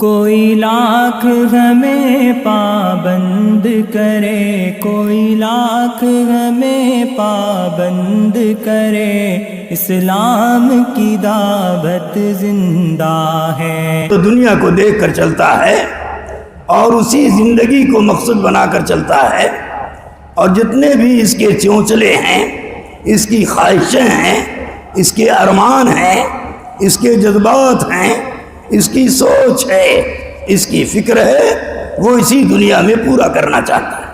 کوئی لاکھ ہمیں پابند کرے، کوئی لاکھ ہمیں پابند کرے، اسلام کی دعوت زندہ ہے۔ تو دنیا کو دیکھ کر چلتا ہے اور اسی زندگی کو مقصد بنا کر چلتا ہے، اور جتنے بھی اس کے چونچلے ہیں، اس کی خواہشیں ہیں، اس کے ارمان ہیں، اس کے جذبات ہیں، اس کی سوچ ہے، اس کی فکر ہے، وہ اسی دنیا میں پورا کرنا چاہتا ہے۔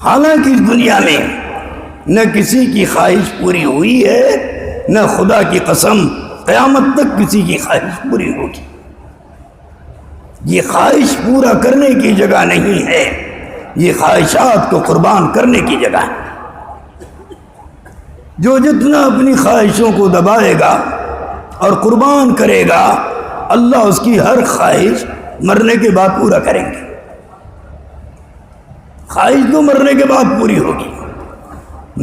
حالانکہ اس دنیا میں نہ کسی کی خواہش پوری ہوئی ہے، نہ خدا کی قسم قیامت تک کسی کی خواہش پوری ہوگی۔ یہ خواہش پورا کرنے کی جگہ نہیں ہے، یہ خواہشات کو قربان کرنے کی جگہ ہے۔ جو جتنا اپنی خواہشوں کو دبائے گا اور قربان کرے گا، اللہ اس کی ہر خواہش مرنے کے بعد پورا کریں گے۔ خواہش تو مرنے کے بعد پوری ہوگی۔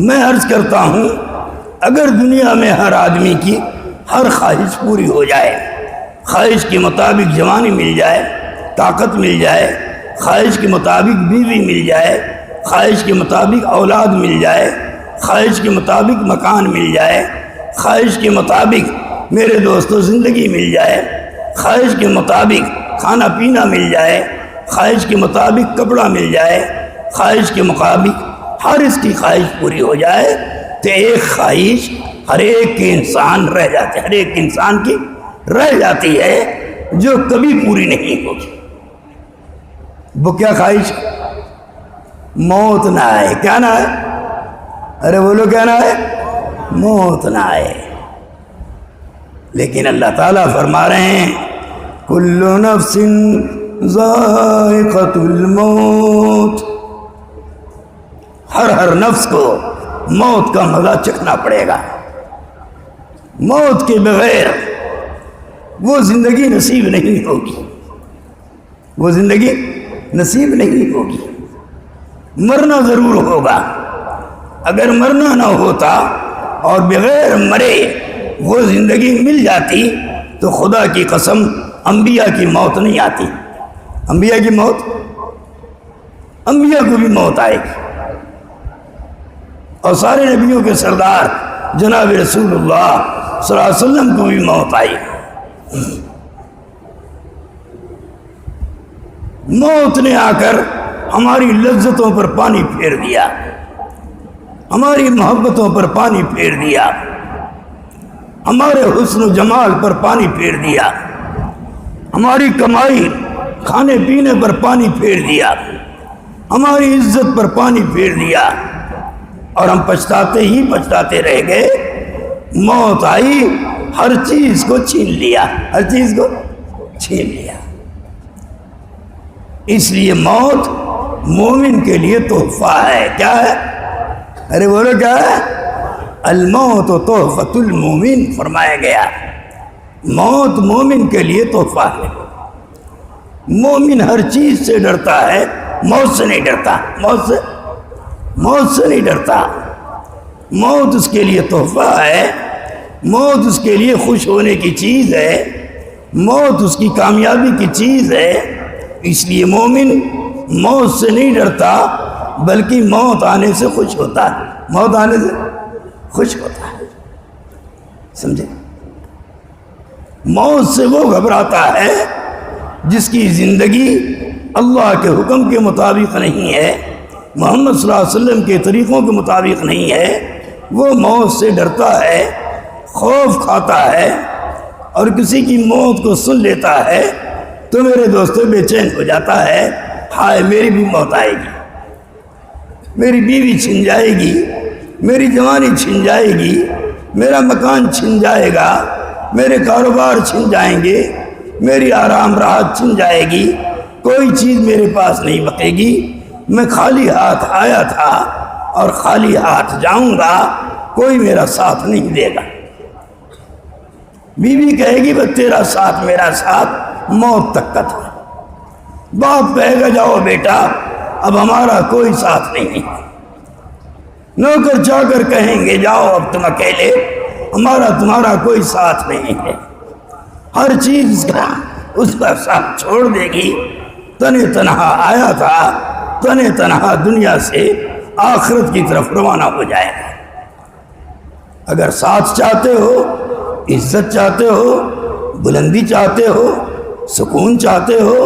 میں عرض کرتا ہوں، اگر دنیا میں ہر آدمی کی ہر خواہش پوری ہو جائے، خواہش کے مطابق جوانی مل جائے، طاقت مل جائے، خواہش کے مطابق بیوی مل جائے، خواہش کے مطابق اولاد مل جائے، خواہش کے مطابق مکان مل جائے، خواہش کے مطابق میرے دوستو زندگی مل جائے، خواہش کے مطابق کھانا پینا مل جائے، خواہش کے مطابق کپڑا مل جائے، خواہش کے مطابق ہر اس کی خواہش پوری ہو جائے، تو ایک خواہش ہر ایک کے انسان رہ جاتے، ہر ایک انسان کی رہ جاتی ہے جو کبھی پوری نہیں ہوگی۔ وہ کیا خواہش؟ موت نہ آئے۔ کیا نہ آئے؟ ارے بولو کیا نہ آئے؟ موت نہ آئے۔ لیکن اللہ تعالیٰ فرما رہے ہیں کل نفس ذائقۃ الموت، ہر نفس کو موت کا مزہ چکھنا پڑے گا۔ موت کے بغیر وہ زندگی نصیب نہیں ہوگی، وہ زندگی نصیب نہیں ہوگی۔ مرنا ضرور ہوگا، اگر مرنا نہ ہوتا اور بغیر مرے وہ زندگی مل جاتی تو خدا کی قسم انبیاء کی موت نہیں آتی۔ انبیاء کی موت، انبیاء کو بھی موت آئے گی، اور سارے نبیوں کے سردار جناب رسول اللہ صلی اللہ علیہ وسلم کو بھی موت آئی۔ موت نے آ کر ہماری لذتوں پر پانی پھیر دیا، ہماری محبتوں پر پانی پھیر دیا، ہمارے حسن و جمال پر پانی پھیر دیا، ہماری کمائی کھانے پینے پر پانی پھیر دیا، ہماری عزت پر پانی پھیر دیا، اور ہم پچھتاتے ہی پچھتاتے رہ گئے۔ موت آئی، ہر چیز کو چھین لیا، ہر چیز کو چھین لیا۔ اس لیے موت مومن کے لیے تحفہ ہے۔ کیا ہے؟ ارے بولو کیا ہے؟ الموت تحفۃ المومن فرمایا گیا۔ موت مومن کے لیے تحفہ ہے۔ مومن ہر چیز سے ڈرتا ہے، موت سے نہیں ڈرتا، موت سے نہیں ڈرتا۔ موت اس کے لیے تحفہ ہے، موت اس کے لیے خوش ہونے کی چیز ہے، موت اس کی کامیابی کی چیز ہے۔ اس لیے مومن موت سے نہیں ڈرتا، بلکہ موت آنے سے خوش ہوتا ہے، موت آنے سے خوش ہوتا ہے۔ سمجھے؟ موت سے وہ گھبراتا ہے جس کی زندگی اللہ کے حکم کے مطابق نہیں ہے، محمد صلی اللہ علیہ وسلم کے طریقوں کے مطابق نہیں ہے، وہ موت سے ڈرتا ہے، خوف کھاتا ہے، اور کسی کی موت کو سن لیتا ہے تو میرے دوستوں بے چین ہو جاتا ہے، ہائے میری بھی موت آئے گی، میری بیوی چھن جائے گی، میری جوانی چھن جائے گی، میرا مکان چھن جائے گا، میرے کاروبار چھن جائیں گے، میری آرام راحت چھن جائے گی، کوئی چیز میرے پاس نہیں بقے گی، میں خالی ہاتھ آیا تھا اور خالی ہاتھ جاؤں گا، کوئی میرا ساتھ نہیں دے گا۔ بیوی کہے گی بس تیرا ساتھ میرا ساتھ موت تک کا تھا۔ باپ کہے گا جاؤ بیٹا اب ہمارا کوئی ساتھ نہیں ہے۔ نوکر چاکر کہیں گے جاؤ اب تم اکیلے، ہمارا تمہارا کوئی ساتھ نہیں ہے۔ ہر چیز کا اس کا ساتھ چھوڑ دے گی، تنے تنہا آیا تھا، تنے تنہا دنیا سے آخرت کی طرف روانہ ہو جائے گا۔ اگر ساتھ چاہتے ہو، عزت چاہتے ہو، بلندی چاہتے ہو، سکون چاہتے ہو،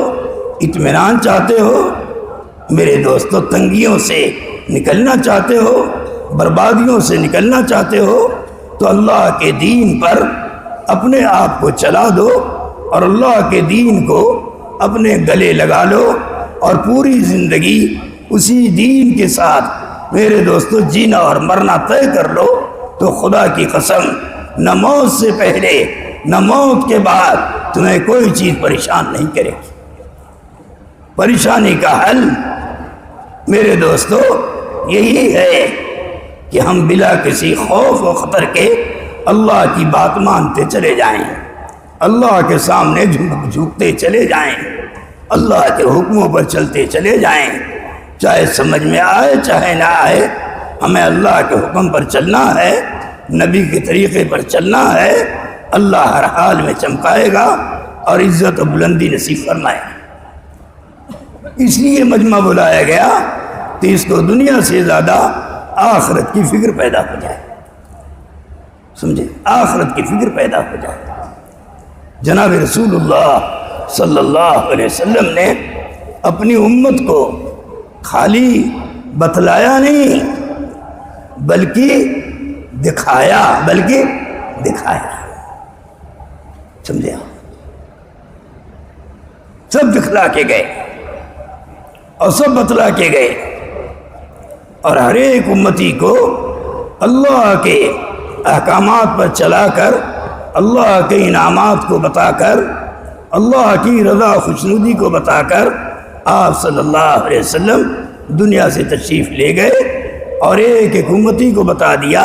اطمینان چاہتے ہو، میرے دوستو تنگیوں سے نکلنا چاہتے ہو، بربادیوں سے نکلنا چاہتے ہو، تو اللہ کے دین پر اپنے آپ کو چلا دو اور اللہ کے دین کو اپنے گلے لگا لو اور پوری زندگی اسی دین کے ساتھ میرے دوستو جینا اور مرنا طے کر لو، تو خدا کی قسم نہ موت سے پہلے نہ موت کے بعد تمہیں کوئی چیز پریشان نہیں کرے گی۔ پریشانی کا حل میرے دوستو یہی ہے کہ ہم بلا کسی خوف و خطر کے اللہ کی بات مانتے چلے جائیں، اللہ کے سامنے جھکتے چلے جائیں، اللہ کے حکموں پر چلتے چلے جائیں، چاہے سمجھ میں آئے چاہے نہ آئے، ہمیں اللہ کے حکم پر چلنا ہے، نبی کے طریقے پر چلنا ہے، اللہ ہر حال میں چمکائے گا اور عزت و بلندی نصیب فرمائے گا۔ اس لیے مجمع بلایا گیا کہ اس کو دنیا سے زیادہ آخرت کی فکر پیدا ہو جائے، سمجھے، آخرت کی فکر پیدا ہو جائے۔ جناب رسول اللہ صلی اللہ علیہ وسلم نے اپنی امت کو خالی بتلایا نہیں بلکہ دکھایا، سمجھے، سب دکھلا کے گئے اور سب بتلا کے گئے، اور ہر ایک امتی کو اللہ کے احکامات پر چلا کر، اللہ کے انعامات کو بتا کر، اللہ کی رضا خوشنودی کو بتا کر آپ صلی اللہ علیہ وسلم دنیا سے تشریف لے گئے، اور ایک ایک امتی کو بتا دیا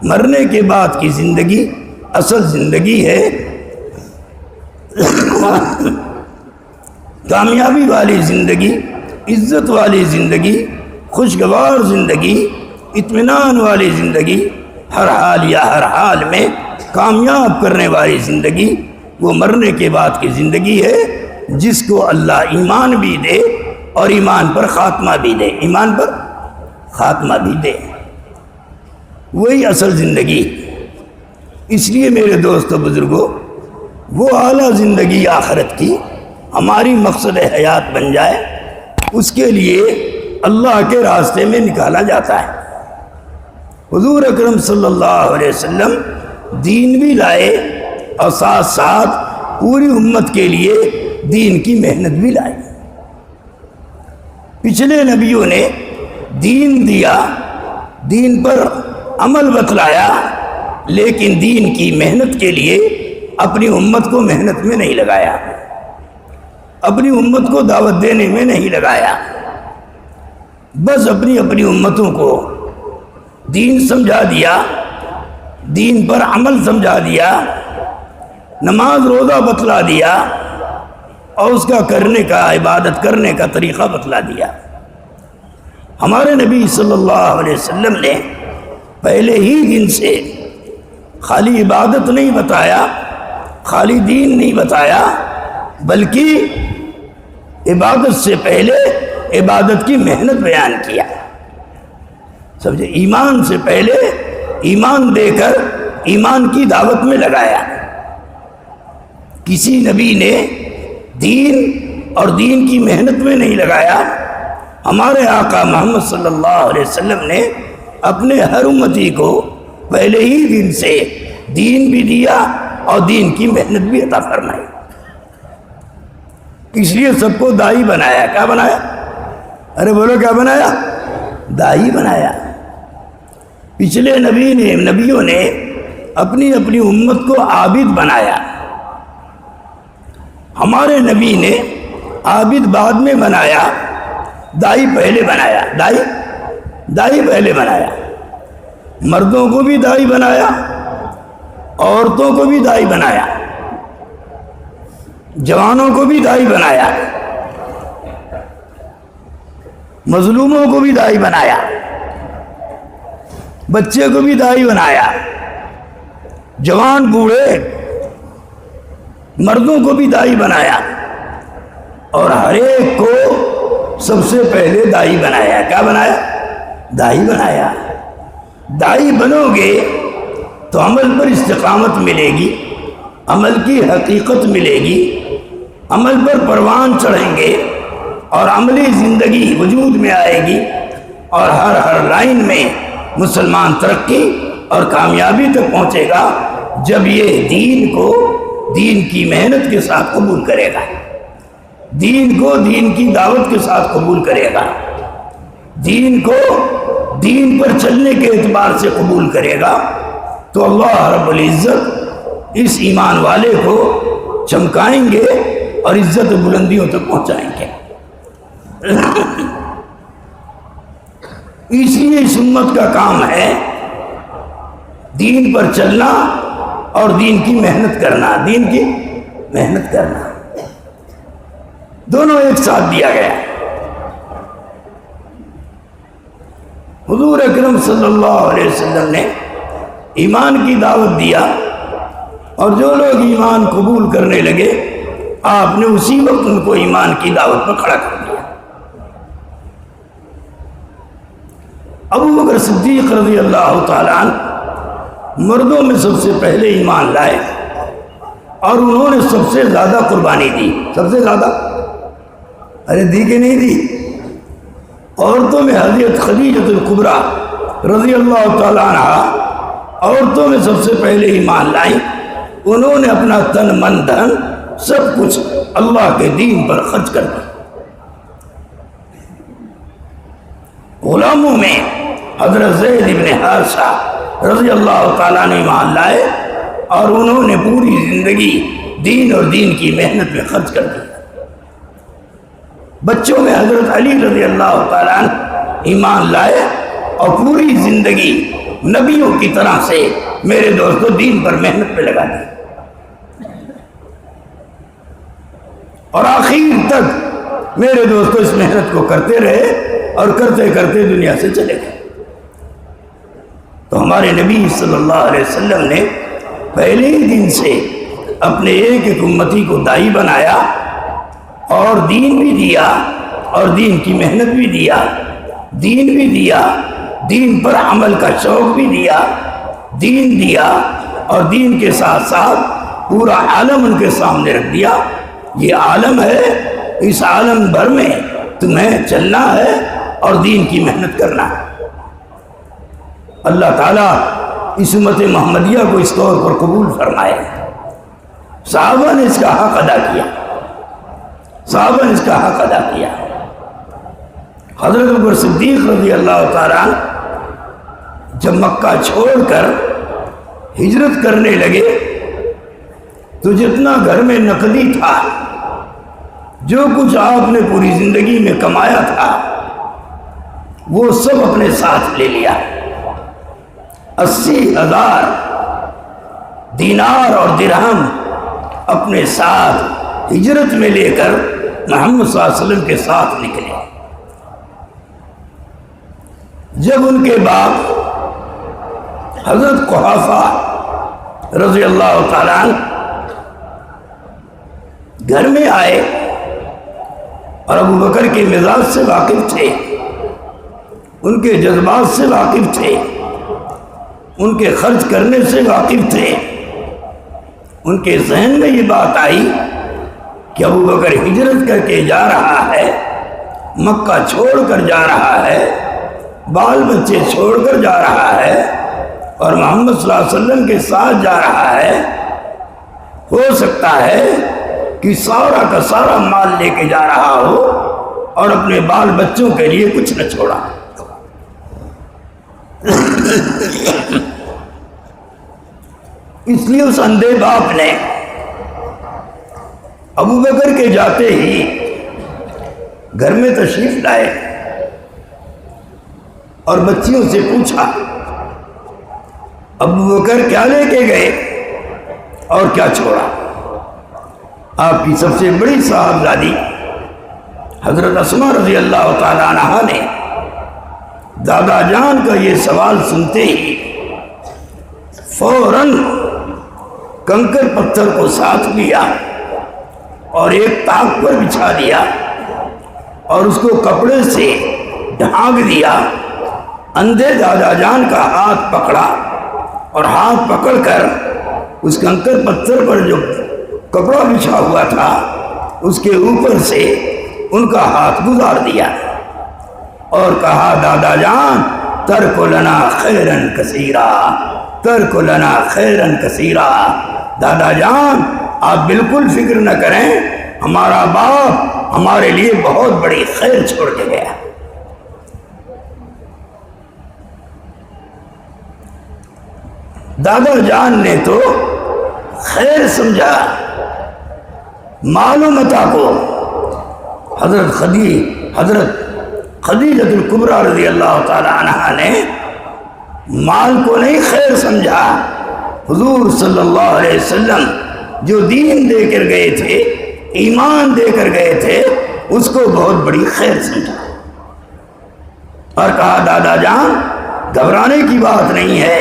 مرنے کے بعد کی زندگی اصل زندگی ہے، کامیابی والی زندگی، عزت والی زندگی، خوشگوار زندگی، اطمینان والی زندگی، ہر حال یا ہر حال میں کامیاب کرنے والی زندگی وہ مرنے کے بعد کی زندگی ہے، جس کو اللہ ایمان بھی دے اور ایمان پر خاتمہ بھی دے، ایمان پر خاتمہ بھی دے، وہی اصل زندگی۔ اس لیے میرے دوست و بزرگوں، وہ اعلیٰ زندگی آخرت کی ہماری مقصد حیات بن جائے، اس کے لیے اللہ کے راستے میں نکالا جاتا ہے۔ حضور اکرم صلی اللہ علیہ وسلم دین بھی لائے اور ساتھ ساتھ پوری امت کے لیے دین کی محنت بھی لائے۔ پچھلے نبیوں نے دین دیا، دین پر عمل بتلایا، لیکن دین کی محنت کے لیے اپنی امت کو محنت میں نہیں لگایا، اپنی امت کو دعوت دینے میں نہیں لگایا، بس اپنی امتوں کو دین سمجھا دیا، دین پر عمل سمجھا دیا، نماز روزہ بتلا دیا، اور اس کا کرنے کا، عبادت کرنے کا طریقہ بتلا دیا۔ ہمارے نبی صلی اللہ علیہ وسلم نے پہلے ہی دن سے خالی عبادت نہیں بتایا، خالی دین نہیں بتایا، بلکہ عبادت سے پہلے عبادت کی محنت بیان کیا، سمجھے، ایمان سے پہلے ایمان دے کر ایمان کی دعوت میں لگایا۔ کسی نبی نے دین اور دین کی محنت میں نہیں لگایا، ہمارے آقا محمد صلی اللہ علیہ وسلم نے اپنے ہر امتی کو پہلے ہی دن سے دین بھی دیا اور دین کی محنت بھی عطا فرمائی۔ اس لیے سب کو داعی بنایا۔ کیا بنایا؟ ارے بولو کیا بنایا؟ داعی بنایا۔ پچھلے نبیوں نے اپنی امت کو عابد بنایا، ہمارے نبی نے عابد بعد میں بنایا، داعی پہلے بنایا، داعی پہلے بنایا۔ مردوں کو بھی داعی بنایا، عورتوں کو بھی داعی بنایا، جوانوں کو بھی داعی بنایا، مظلوموں کو بھی داعی بنایا، بچے کو بھی داعی بنایا، جوان بوڑھے مردوں کو بھی دائی بنایا اور ہر ایک کو سب سے پہلے دائی بنایا. کیا بنایا؟ دائی بنایا. دائی بنو گے تو عمل پر استقامت ملے گی، عمل کی حقیقت ملے گی، عمل پر پروان چڑھیں گے اور عملی زندگی وجود میں آئے گی، اور ہر لائن میں مسلمان ترقی اور کامیابی تک پہنچے گا جب یہ دین کو دین کی محنت کے ساتھ قبول کرے گا، دین کو دین کی دعوت کے ساتھ قبول کرے گا، دین کو دین پر چلنے کے اعتبار سے قبول کرے گا. تو اللہ رب العزت اس ایمان والے کو چمکائیں گے اور عزت و بلندیوں تک پہنچائیں گے. اس لیے اس امت کا کام ہے دین پر چلنا اور دین کی محنت کرنا. دین کی محنت کرنا دونوں ایک ساتھ دیا گیا. حضور اکرم صلی اللہ علیہ وسلم نے ایمان کی دعوت دیا اور جو لوگ ایمان قبول کرنے لگے آپ نے اسی وقت ان کو ایمان کی دعوت پر کھڑا کر دیا. ابو بکر صدیق رضی اللہ تعالیٰ عنہ مردوں میں سب سے پہلے ایمان لائے اور انہوں نے سب سے زیادہ قربانی دی. سب سے زیادہ دی کہ نہیں دی؟ عورتوں میں حضرت خدیجۃ الکبریٰ رضی اللہ تعالیٰ عنہ عورتوں میں سب سے پہلے ایمان لائیں. انہوں نے اپنا تن من دھن سب کچھ اللہ کے دین پر خرچ کر دیا. غلاموں میں حضرت زید بن حارثہ رضی اللہ تعالیٰ نے ایمان لائے اور انہوں نے پوری زندگی دین اور دین کی محنت میں خرچ کر دی. بچوں میں حضرت علی رضی اللہ تعالیٰ عنہ ایمان لائے اور پوری زندگی نبیوں کی طرح سے میرے دوستوں دین پر محنت پہ لگا دی اور آخر تک میرے دوستوں اس محنت کو کرتے رہے اور کرتے کرتے دنیا سے چلے گئے. تو ہمارے نبی صلی اللہ علیہ وسلم نے پہلے ہی دن سے اپنے ایک ایک امتی کو دائی بنایا اور دین بھی دیا اور دین کی محنت بھی دیا، دین بھی دیا، دین پر عمل کا شوق بھی دیا، دین دیا اور دین کے ساتھ ساتھ پورا عالم ان کے سامنے رکھ دیا. یہ عالم ہے، اس عالم بھر میں تمہیں چلنا ہے اور دین کی محنت کرنا ہے. اللہ تعالیٰ اس امت محمدیہ کو اس طور پر قبول فرمائے. صحابہ نے اس کا حق ادا کیا، صحابہ نے اس کا حق ادا کیا. حضرت ابوبکر صدیق رضی اللہ تعالیٰ عنہ جب مکہ چھوڑ کر ہجرت کرنے لگے تو جتنا گھر میں نقدی تھا، جو کچھ آپ نے پوری زندگی میں کمایا تھا، وہ سب اپنے ساتھ لے لیا. 80,000 دینار اور درہم اپنے ساتھ ہجرت میں لے کر محمد صلی اللہ علیہ وسلم کے ساتھ نکلے. جب ان کے باپ حضرت قحافہ رضی اللہ تعالیٰ عنہ گھر میں آئے اور ابو بکر کے مزاج سے واقف تھے، ان کے جذبات سے واقف تھے، ان کے خرچ کرنے سے واقف تھے، ان کے ذہن میں یہ بات آئی کہ ابو بکر ہجرت کر کے جا رہا ہے، مکہ چھوڑ کر جا رہا ہے، بال بچے چھوڑ کر جا رہا ہے اور محمد صلی اللہ علیہ وسلم کے ساتھ جا رہا ہے. ہو سکتا ہے کہ سارا کا سارا مال لے کے جا رہا ہو اور اپنے بال بچوں کے لیے کچھ نہ چھوڑا. اس لیے اس اندھے باپ نے ابو بکر کے جاتے ہی گھر میں تشریف لائے اور بچیوں سے پوچھا ابو بکر کیا لے کے گئے اور کیا چھوڑا. آپ کی سب سے بڑی صاحبزادی حضرت اسماء رضی اللہ تعالیٰ عنہا نے دادا جان کا یہ سوال سنتے ہی فوراً کنکر پتھر کو ساتھ لیا اور ایک طاق پر بچھا دیا اور اس کو کپڑے سے ڈھانک دیا. اندھے دادا جان کا ہاتھ پکڑا اور ہاتھ پکڑ کر اس کنکر پتھر پر جو کپڑا بچھا ہوا تھا اس کے اوپر سے ان کا ہاتھ گزار دیا اور کہا دادا جان ترک لنا خیرن کثیرا، ترک لنا خیرن کثیرا. دادا جان آپ بالکل فکر نہ کریں، ہمارا باپ ہمارے لیے بہت بڑی خیر چھوڑ کے گیا. دادا جان نے تو خیر سمجھا. مال و متاع کو حضرت خدیجۃ الکبریٰ رضی اللہ تعالی عنہا نے مال کو نہیں خیر سمجھا. حضور صلی اللہ علیہ وسلم جو دین دے کر گئے تھے، ایمان دے کر گئے تھے، اس کو بہت بڑی خیر سمجھا اور کہا دادا جان گھبرانے کی بات نہیں ہے،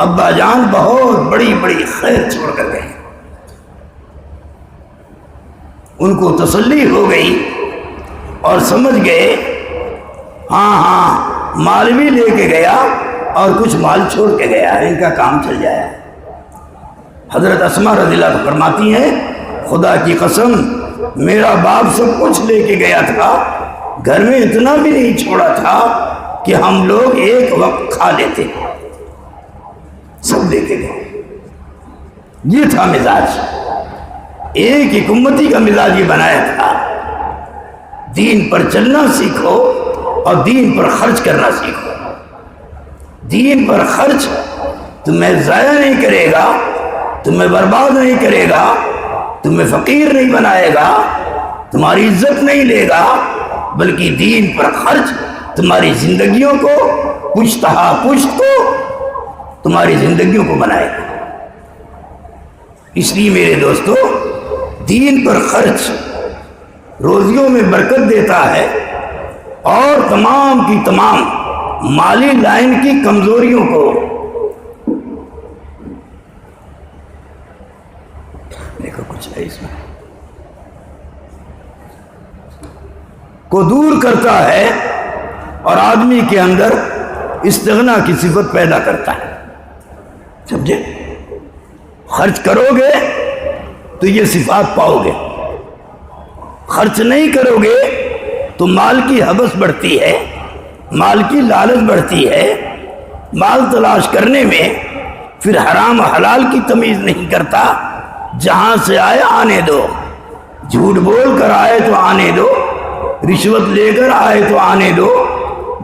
ابا جان بہت بڑی بڑی خیر چھوڑ کر گئے. ان کو تسلی ہو گئی اور سمجھ گئے ہاں مال بھی لے کے گیا اور کچھ مال چھوڑ کے گیا ہے، ان کا کام چل جائے. حضرت اسماء رضی اللہ عنہا فرماتی ہیں خدا کی قسم میرا باپ سب کچھ لے کے گیا تھا، گھر میں اتنا بھی نہیں چھوڑا تھا کہ ہم لوگ ایک وقت کھا لیتے، سب لے کے گئے. یہ تھا مزاج، ایک ایک امتی کا مزاج یہ بنایا تھا. دین پر چلنا سیکھو اور دین پر خرچ کرنا سیکھو. دین پر خرچ تمہیں ضائع نہیں کرے گا، تمہیں برباد نہیں کرے گا، تمہیں فقیر نہیں بنائے گا، تمہاری عزت نہیں لے گا، بلکہ دین پر خرچ تمہاری زندگیوں کو پشتہا پشت کو تمہاری زندگیوں کو بنائے گا. اس لیے میرے دوستو دین پر خرچ روزیوں میں برکت دیتا ہے اور تمام کی تمام مالی لائن کی کمزوریوں کو دیکھو کچھ ہے اس میں کو دور کرتا ہے اور آدمی کے اندر استغنا کی صفت پیدا کرتا ہے. سمجھے؟ خرچ کرو گے تو یہ صفات پاؤ گے، خرچ نہیں کرو گے تو مال کی حوث بڑھتی ہے، مال کی لالچ بڑھتی ہے. مال تلاش کرنے میں پھر حرام حلال کی تمیز نہیں کرتا. جہاں سے آئے آنے دو، جھوٹ بول کر آئے تو آنے دو، رشوت لے کر آئے تو آنے دو،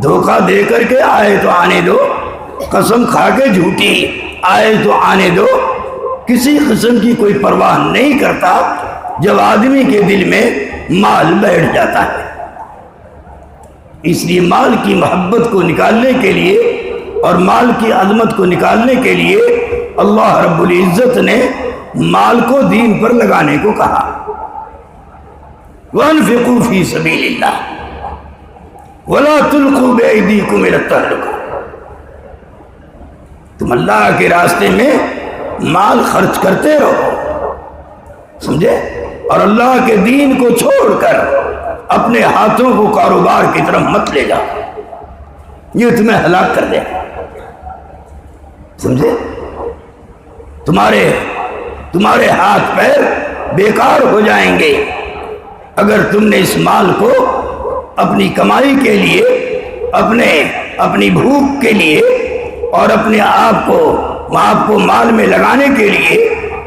دھوکہ دے کر کے آئے تو آنے دو، قسم کھا کے جھوٹی آئے تو آنے دو. کسی قسم کی کوئی پرواہ نہیں کرتا جب آدمی کے دل میں مال بیٹھ جاتا ہے. اس لیے مال کی محبت کو نکالنے کے لیے اور مال کی عظمت کو نکالنے کے لیے اللہ رب العزت نے مال کو دین پر لگانے کو کہا. وَأَنفِقُوا فِي سَبِيلِ اللَّهِ وَلَا تُلْقُوا بِأَيْدِيكُمْ إِلَى التَّهْلُكَةِ. تم اللہ کے راستے میں مال خرچ کرتے رہو، سمجھے، اور اللہ کے دین کو چھوڑ کر اپنے ہاتھوں کو کاروبار کی طرف مت لے جاؤ، یہ تمہیں ہلاک کر دے. سمجھے؟ تمہارے ہاتھ پیر بیکار ہو جائیں گے اگر تم نے اس مال کو اپنی کمائی کے لیے، اپنی بھوک کے لیے اور اپنے آپ کو مال میں لگانے کے لیے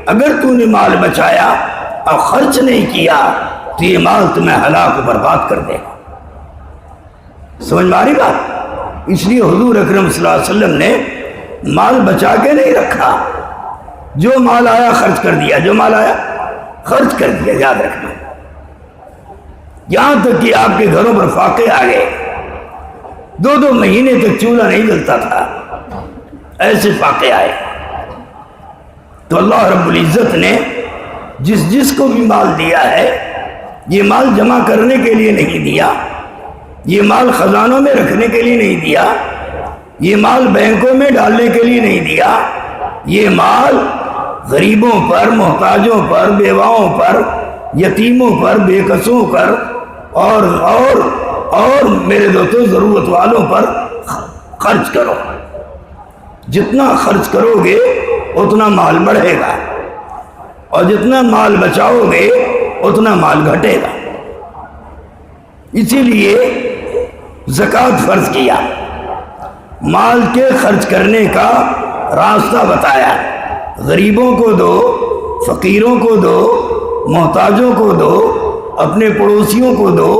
اگر تم نے مال بچایا اور خرچ نہیں کیا تو یہ مال تمہیں ہلاک و برباد کر دے گا. سمجھ میں آ رہی بات؟ اس لیے حضور اکرم صلی اللہ علیہ وسلم نے مال بچا کے نہیں رکھا، جو مال آیا خرچ کر دیا، جو مال آیا خرچ کر دیا. یاد رکھنا، یہاں تک کہ آپ کے گھروں پر فاقے آ گئے، 2 مہینے تک چولہا نہیں جلتا تھا، ایسے فاقے آئے. تو اللہ رب العزت نے جس کو بھی مال دیا ہے، یہ مال جمع کرنے کے لیے نہیں دیا، یہ مال خزانوں میں رکھنے کے لیے نہیں دیا، یہ مال بینکوں میں ڈالنے کے لیے نہیں دیا، یہ مال غریبوں پر، محتاجوں پر، بیواؤں پر، یتیموں پر، بے کسوں پر اور میرے دوستوں ضرورت والوں پر خرچ کرو۔ جتنا خرچ کرو گے اتنا مال بڑھے گا، اور جتنا مال بچاؤ گے اتنا مال گھٹے گا۔ اسی لیے زکوٰۃ فرض کیا، مال کے خرچ کرنے کا راستہ بتایا۔ غریبوں کو دو، فقیروں کو دو، محتاجوں کو دو، اپنے پڑوسیوں کو دو،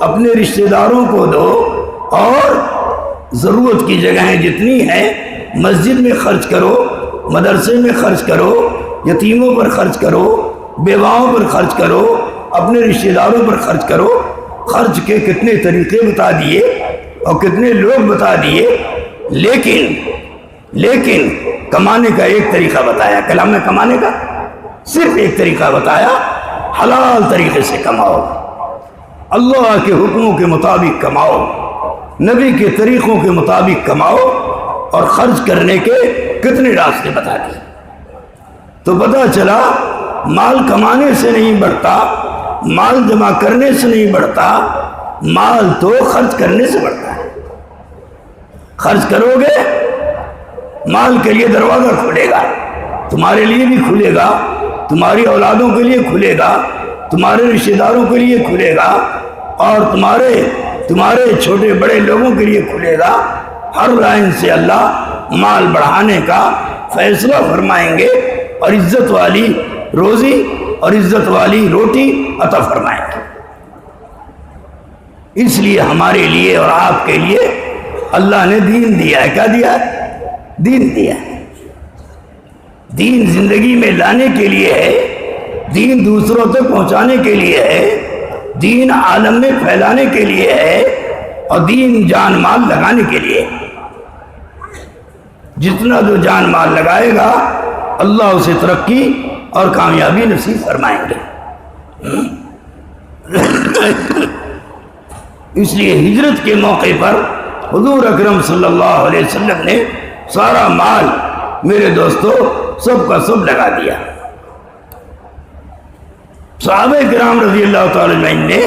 اپنے رشتہ داروں کو دو، اور ضرورت کی جگہیں جتنی ہیں مسجد میں خرچ کرو، مدرسے میں خرچ کرو، یتیموں پر خرچ کرو، بیواؤں پر خرچ کرو، اپنے رشتہ داروں پر خرچ کرو۔ خرچ کے کتنے طریقے بتا دیے اور کتنے لوگ بتا دیے، لیکن کمانے کا ایک طریقہ بتایا۔ کلام میں کمانے کا صرف ایک طریقہ بتایا، حلال طریقے سے کماؤ، اللہ کے حکموں کے مطابق کماؤ، نبی کے طریقوں کے مطابق کماؤ، اور خرچ کرنے کے کتنے راستے بتا دیے۔ تو پتہ چلا مال کمانے سے نہیں بڑھتا، مال جمع کرنے سے نہیں بڑھتا، مال تو خرچ کرنے سے بڑھتا ہے۔ خرچ کرو گے مال کے لیے دروازہ کھلے گا، تمہارے لیے بھی کھلے گا، تمہاری اولادوں کے لیے کھلے گا، تمہارے رشتہ داروں کے لیے کھلے گا، اور تمہارے چھوٹے بڑے لوگوں کے لیے کھلے گا۔ ہر لائن سے اللہ مال بڑھانے کا فیصلہ فرمائیں گے، اور عزت والی روزی اور عزت والی روٹی عطا فرمائیں گے۔ اس لیے ہمارے لیے اور آپ کے لیے اللہ نے دین دیا ہے۔ کیا دیا ہے؟ دین دیا ہے۔ دین زندگی میں لانے کے لیے ہے، دین دوسروں تک پہنچانے کے لیے ہے، دین عالم میں پھیلانے کے لیے ہے، اور دین جان مال لگانے کے لیے۔ جتنا جو جان مال لگائے گا اللہ اسے ترقی اور کامیابی نصیب فرمائیں گے۔ اس لیے ہجرت کے موقع پر حضور اکرم صلی اللہ علیہ وسلم نے سارا مال میرے دوستو سب کا سب لگا دیا۔ صحابہ کرام رضی اللہ تعالی عنہ نے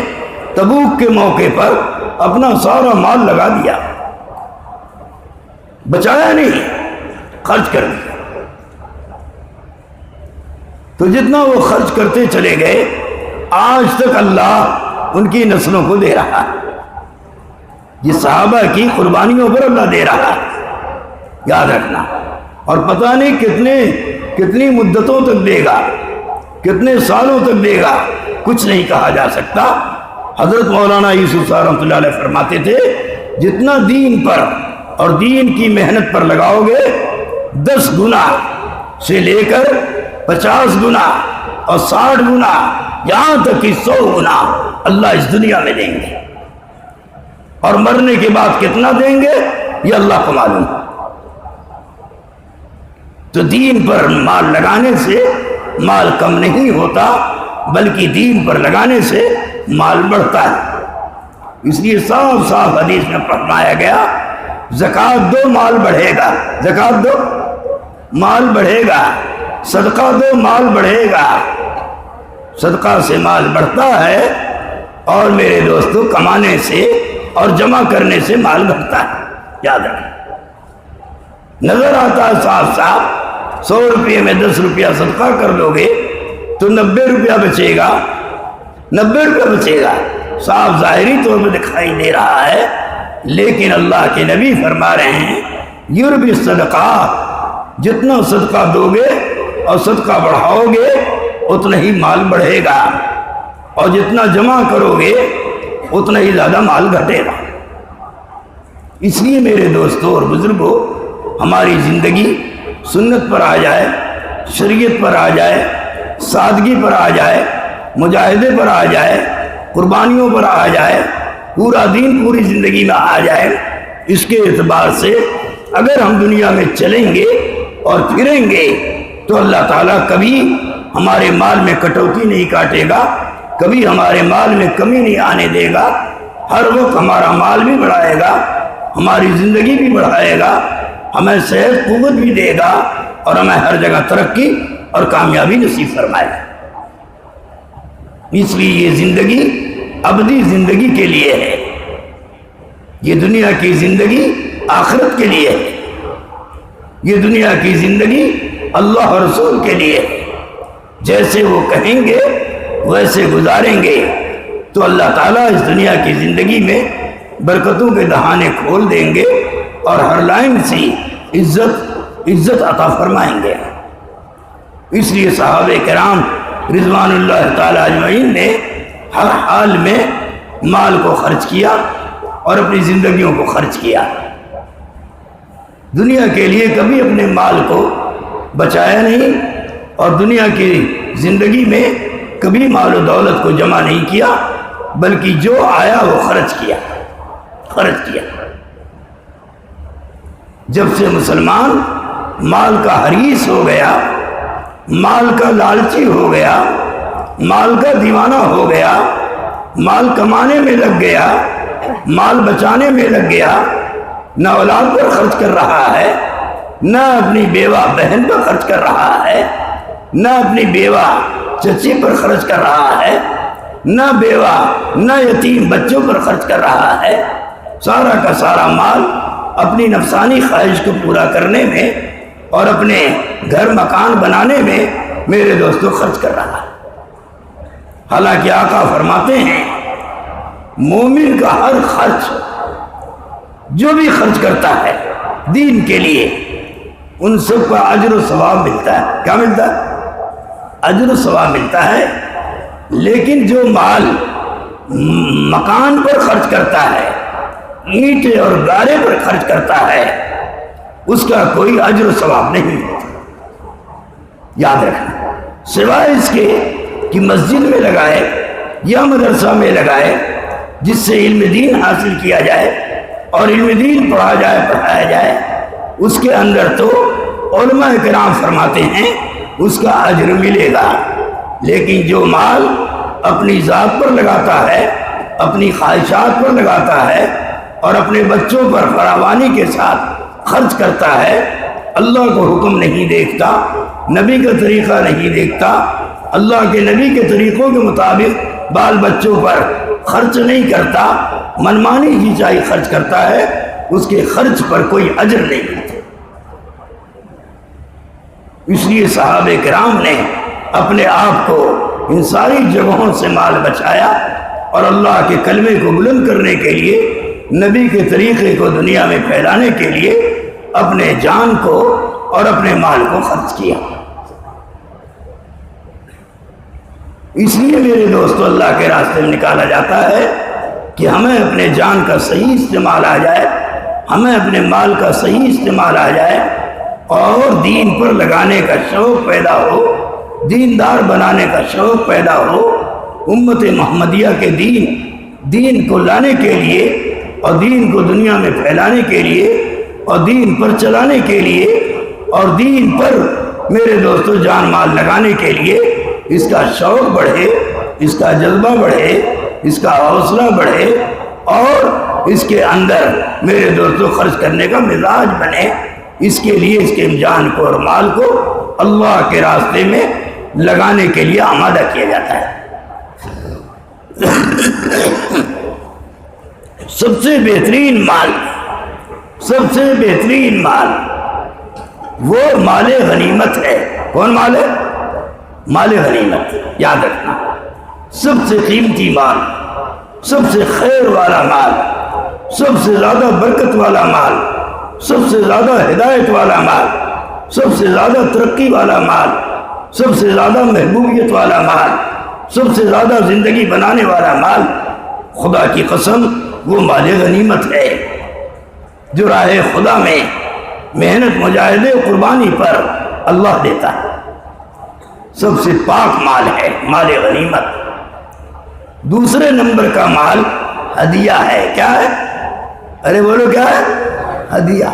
تبوک کے موقع پر اپنا سارا مال لگا دیا، بچایا نہیں، خرچ کر دیا۔ تو جتنا وہ خرچ کرتے چلے گئے آج تک اللہ ان کی نسلوں کو دے رہا ہے۔ یہ صحابہ کی قربانیوں پر اللہ دے رہا ہے، یاد رکھنا۔ اور پتہ نہیں کتنی مدتوں تک دے گا، کتنے سالوں تک دے گا، کچھ نہیں کہا جا سکتا۔ حضرت مولانا یوسف صاحب رحمۃ اللہ علیہ فرماتے تھے جتنا دین پر اور دین کی محنت پر لگاؤ گے 10 گنا سے لے کر 50 گنا اور 60 گنا یہاں تک کہ 100 گنا اللہ اس دنیا میں دیں گے، اور مرنے کے بعد کتنا دیں گے یہ اللہ کو معلوم ہے۔ تو دین پر مال لگانے سے مال کم نہیں ہوتا، بلکہ دین پر لگانے سے مال بڑھتا ہے۔ اس لیے صاف صاف حدیث میں فرمایا گیا زکوٰۃ دو مال بڑھے گا، زکوٰۃ دو مال بڑھے گا، صدقہ دو مال بڑھے گا۔ صدقہ سے مال بڑھتا ہے، اور میرے دوستو کمانے سے اور جمع کرنے سے مال بڑھتا ہے، یاد رکھیں۔ نظر آتا ہے صاف صاف 100 روپے میں 10 روپیہ صدقہ کر دو گے تو 90 روپیہ بچے گا، 90 روپیہ بچے گا، صاف ظاہری طور پہ دکھائی دے رہا ہے۔ لیکن اللہ کے نبی فرما رہے ہیں یربی صدقہ، جتنا صدقہ دو گے اور صدقہ بڑھاؤ گے اتنا ہی مال بڑھے گا، اور جتنا جمع کرو گے اتنا ہی زیادہ مال گھٹے گا۔ اس لیے میرے دوستوں اور بزرگوں ہماری زندگی سنت پر آ جائے، شریعت پر آ جائے، سادگی پر آ جائے، مجاہدے پر آ جائے، قربانیوں پر آ جائے، پورا دین پوری زندگی میں آ جائے۔ اس کے اعتبار سے اگر ہم دنیا میں چلیں گے اور پھریں گے تو اللہ تعالیٰ کبھی ہمارے مال میں کٹوتی نہیں کاٹے گا، کبھی ہمارے مال میں کمی نہیں آنے دے گا، ہر وقت ہمارا مال بھی بڑھائے گا، ہماری زندگی بھی بڑھائے گا، ہمیں صحت قوت بھی دے گا، اور ہمیں ہر جگہ ترقی اور کامیابی نصیب فرمائے۔ اس لیے یہ زندگی ابدی زندگی کے لیے ہے، یہ دنیا کی زندگی آخرت کے لیے ہے، یہ دنیا کی زندگی اللہ اور رسول کے لیے ہے۔ جیسے وہ کہیں گے ویسے گزاریں گے تو اللہ تعالیٰ اس دنیا کی زندگی میں برکتوں کے دہانے کھول دیں گے اور ہر لائن سی عزت عطا فرمائیں گے۔ اس لیے صحابہ کرام رضوان اللہ تعالی اجمعین نے ہر حال میں مال کو خرچ کیا اور اپنی زندگیوں کو خرچ کیا، دنیا کے لیے کبھی اپنے مال کو بچایا نہیں اور دنیا کی زندگی میں کبھی مال و دولت کو جمع نہیں کیا، بلکہ جو آیا وہ خرچ کیا۔ جب سے مسلمان مال کا حریص ہو گیا، مال کا لالچی ہو گیا، مال کا دیوانہ ہو گیا، مال کمانے میں لگ گیا، مال بچانے میں لگ گیا، نہ اولاد پر خرچ کر رہا ہے، نہ اپنی بیوہ بہن پر خرچ کر رہا ہے، نہ اپنی بیوہ چچی پر خرچ کر رہا ہے، نہ بیوہ نہ یتیم بچوں پر خرچ کر رہا ہے، سارا کا سارا مال اپنی نفسانی خواہش کو پورا کرنے میں اور اپنے گھر مکان بنانے میں میرے دوستوں خرچ کر رہا ہے۔ حالانکہ آقا فرماتے ہیں مومن کا ہر خرچ جو بھی خرچ کرتا ہے دین کے لیے ان سب کا اجر و ثواب ملتا ہے۔ کیا ملتا ہے؟ اجر و ثواب ملتا ہے، لیکن جو مال مکان پر خرچ کرتا ہے، اینٹیں اور گارے پر خرچ کرتا ہے، اس کا کوئی اجر و ثواب نہیں ہوتا۔ یاد رکھنا، سوائے اس کے کہ مسجد میں لگائے یا مدرسہ میں لگائے جس سے علم دین حاصل کیا جائے اور علم دین پڑھا جائے پڑھایا جائے، اس کے اندر تو علماء کرام فرماتے ہیں اس کا اجر ملے گا۔ لیکن جو مال اپنی ذات پر لگاتا ہے، اپنی خواہشات پر لگاتا ہے اور اپنے بچوں پر فراوانی کے ساتھ خرچ کرتا ہے، اللہ کو حکم نہیں دیکھتا، نبی کا طریقہ نہیں دیکھتا، اللہ کے نبی کے طریقوں کے مطابق بال بچوں پر خرچ نہیں کرتا، منمانی ہی چاہیے خرچ کرتا ہے، اس کے خرچ پر کوئی اجر نہیں ملتا۔ اس لیے صحابہ کرام نے اپنے آپ کو ان ساری جگہوں سے مال بچایا اور اللہ کے کلمے کو بلند کرنے کے لیے، نبی کے طریقے کو دنیا میں پھیلانے کے لیے اپنے جان کو اور اپنے مال کو خرچ کیا۔ اس لیے میرے دوستو اللہ کے راستے میں نکالا جاتا ہے کہ ہمیں اپنے جان کا صحیح استعمال آ جائے، ہمیں اپنے مال کا صحیح استعمال آ جائے اور دین پر لگانے کا شوق پیدا ہو، دیندار بنانے کا شوق پیدا ہو، امت محمدیہ کے دین کو لانے کے لیے اور دین کو دنیا میں پھیلانے کے لیے اور دین پر چلانے کے لیے اور دین پر میرے دوستو جان مال لگانے کے لیے اس کا شوق بڑھے، اس کا جذبہ بڑھے، اس کا حوصلہ بڑھے اور اس کے اندر میرے دوستو خرچ کرنے کا مزاج بنے۔ اس کے لیے اس کے جان کو اور مال کو اللہ کے راستے میں لگانے کے لیے آمادہ کیا جاتا ہے۔ سب سے بہترین مال وہ مال غنیمت ہے۔ کون مال ہے؟ مال غنیمت۔ یاد رکھنا، سب سے قیمتی مال، سب سے خیر والا مال، سب سے زیادہ برکت والا مال، سب سے زیادہ ہدایت والا مال، سب سے زیادہ ترقی والا مال، سب سے زیادہ محبوبیت والا مال، سب سے زیادہ زندگی بنانے والا مال، خدا کی قسم وہ مال غنیمت ہے جو راہ خدا میں محنت مجاہدے قربانی پر اللہ دیتا ہے۔ سب سے پاک مال ہے مال غنیمت۔ دوسرے نمبر کا مال ہدیہ ہے۔ کیا ہے؟ ارے بولو کیا ہے؟ ہدیہ۔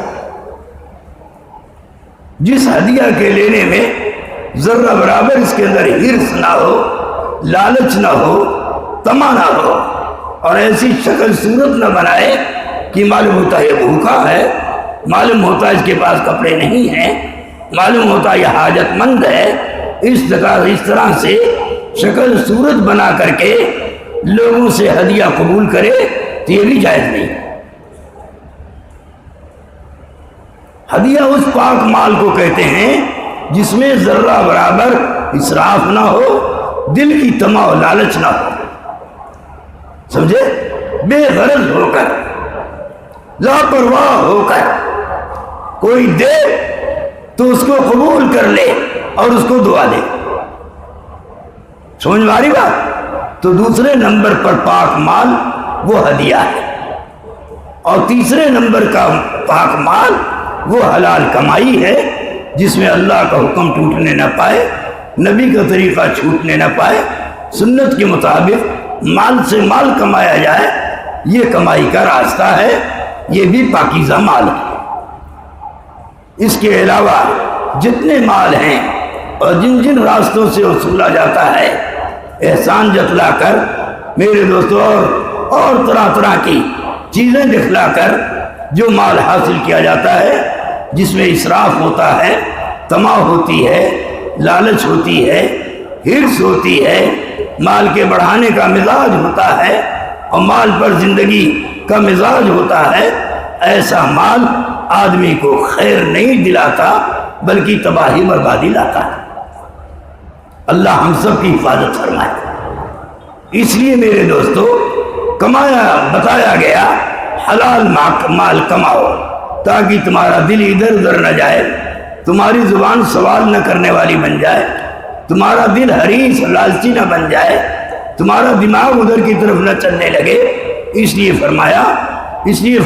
جس ہدیہ کے لینے میں ذرہ برابر اس کے اندر حرص نہ ہو، لالچ نہ ہو، طمع نہ ہو اور ایسی شکل صورت نہ بنائے کہ معلوم ہوتا ہے یہ بھوکا ہے، معلوم ہوتا ہے اس کے پاس کپڑے نہیں ہیں، معلوم ہوتا ہے یہ حاجت مند ہے، اس طرح سے شکل صورت بنا کر کے لوگوں سے ہدیہ قبول کرے تو یہ بھی جائز نہیں۔ ہدیہ اس پاک مال کو کہتے ہیں جس میں ذرہ برابر اسراف نہ ہو، دل کی طمع و لالچ نہ ہو، سمجھے؟ بے غرض ہو کر، لاپرواہ ہو کر کوئی دے تو اس کو قبول کر لے اور اس کو دعا دے، سمجھ میں آ رہی بات؟ تو دوسرے نمبر پر پاک مال وہ ہدیہ ہے، اور تیسرے نمبر کا پاک مال وہ حلال کمائی ہے جس میں اللہ کا حکم ٹوٹنے نہ پائے، نبی کا طریقہ چھوٹنے نہ پائے، سنت کے مطابق مال سے مال کمایا جائے، یہ کمائی کا راستہ ہے، یہ بھی پاکیزہ مال ہے۔ اس کے علاوہ جتنے مال ہیں اور جن جن راستوں سے وصولا جاتا ہے، احسان جتلا کر میرے دوستوں اور طرح طرح کی چیزیں دکھلا کر جو مال حاصل کیا جاتا ہے، جس میں اسراف ہوتا ہے، طمع ہوتی ہے، لالچ ہوتی ہے، حرص ہوتی ہے، مال کے بڑھانے کا مزاج ہوتا ہے اور مال پر زندگی کا مزاج ہوتا ہے، ایسا مال آدمی کو خیر نہیں دلاتا بلکہ تباہی بربادی لاتا ہے۔ اللہ ہم سب کی حفاظت فرمائے۔ اس لیے میرے دوستو بتایا گیا حلال مال کماؤ تاکہ تمہارا دل ادھر ادھر نہ جائے، تمہاری زبان سوال نہ کرنے والی بن جائے، تمہارا دل حریص لالچی نہ بن جائے، تمہارا دماغ ادھر کی طرف نہ چلنے لگے۔ اس لیے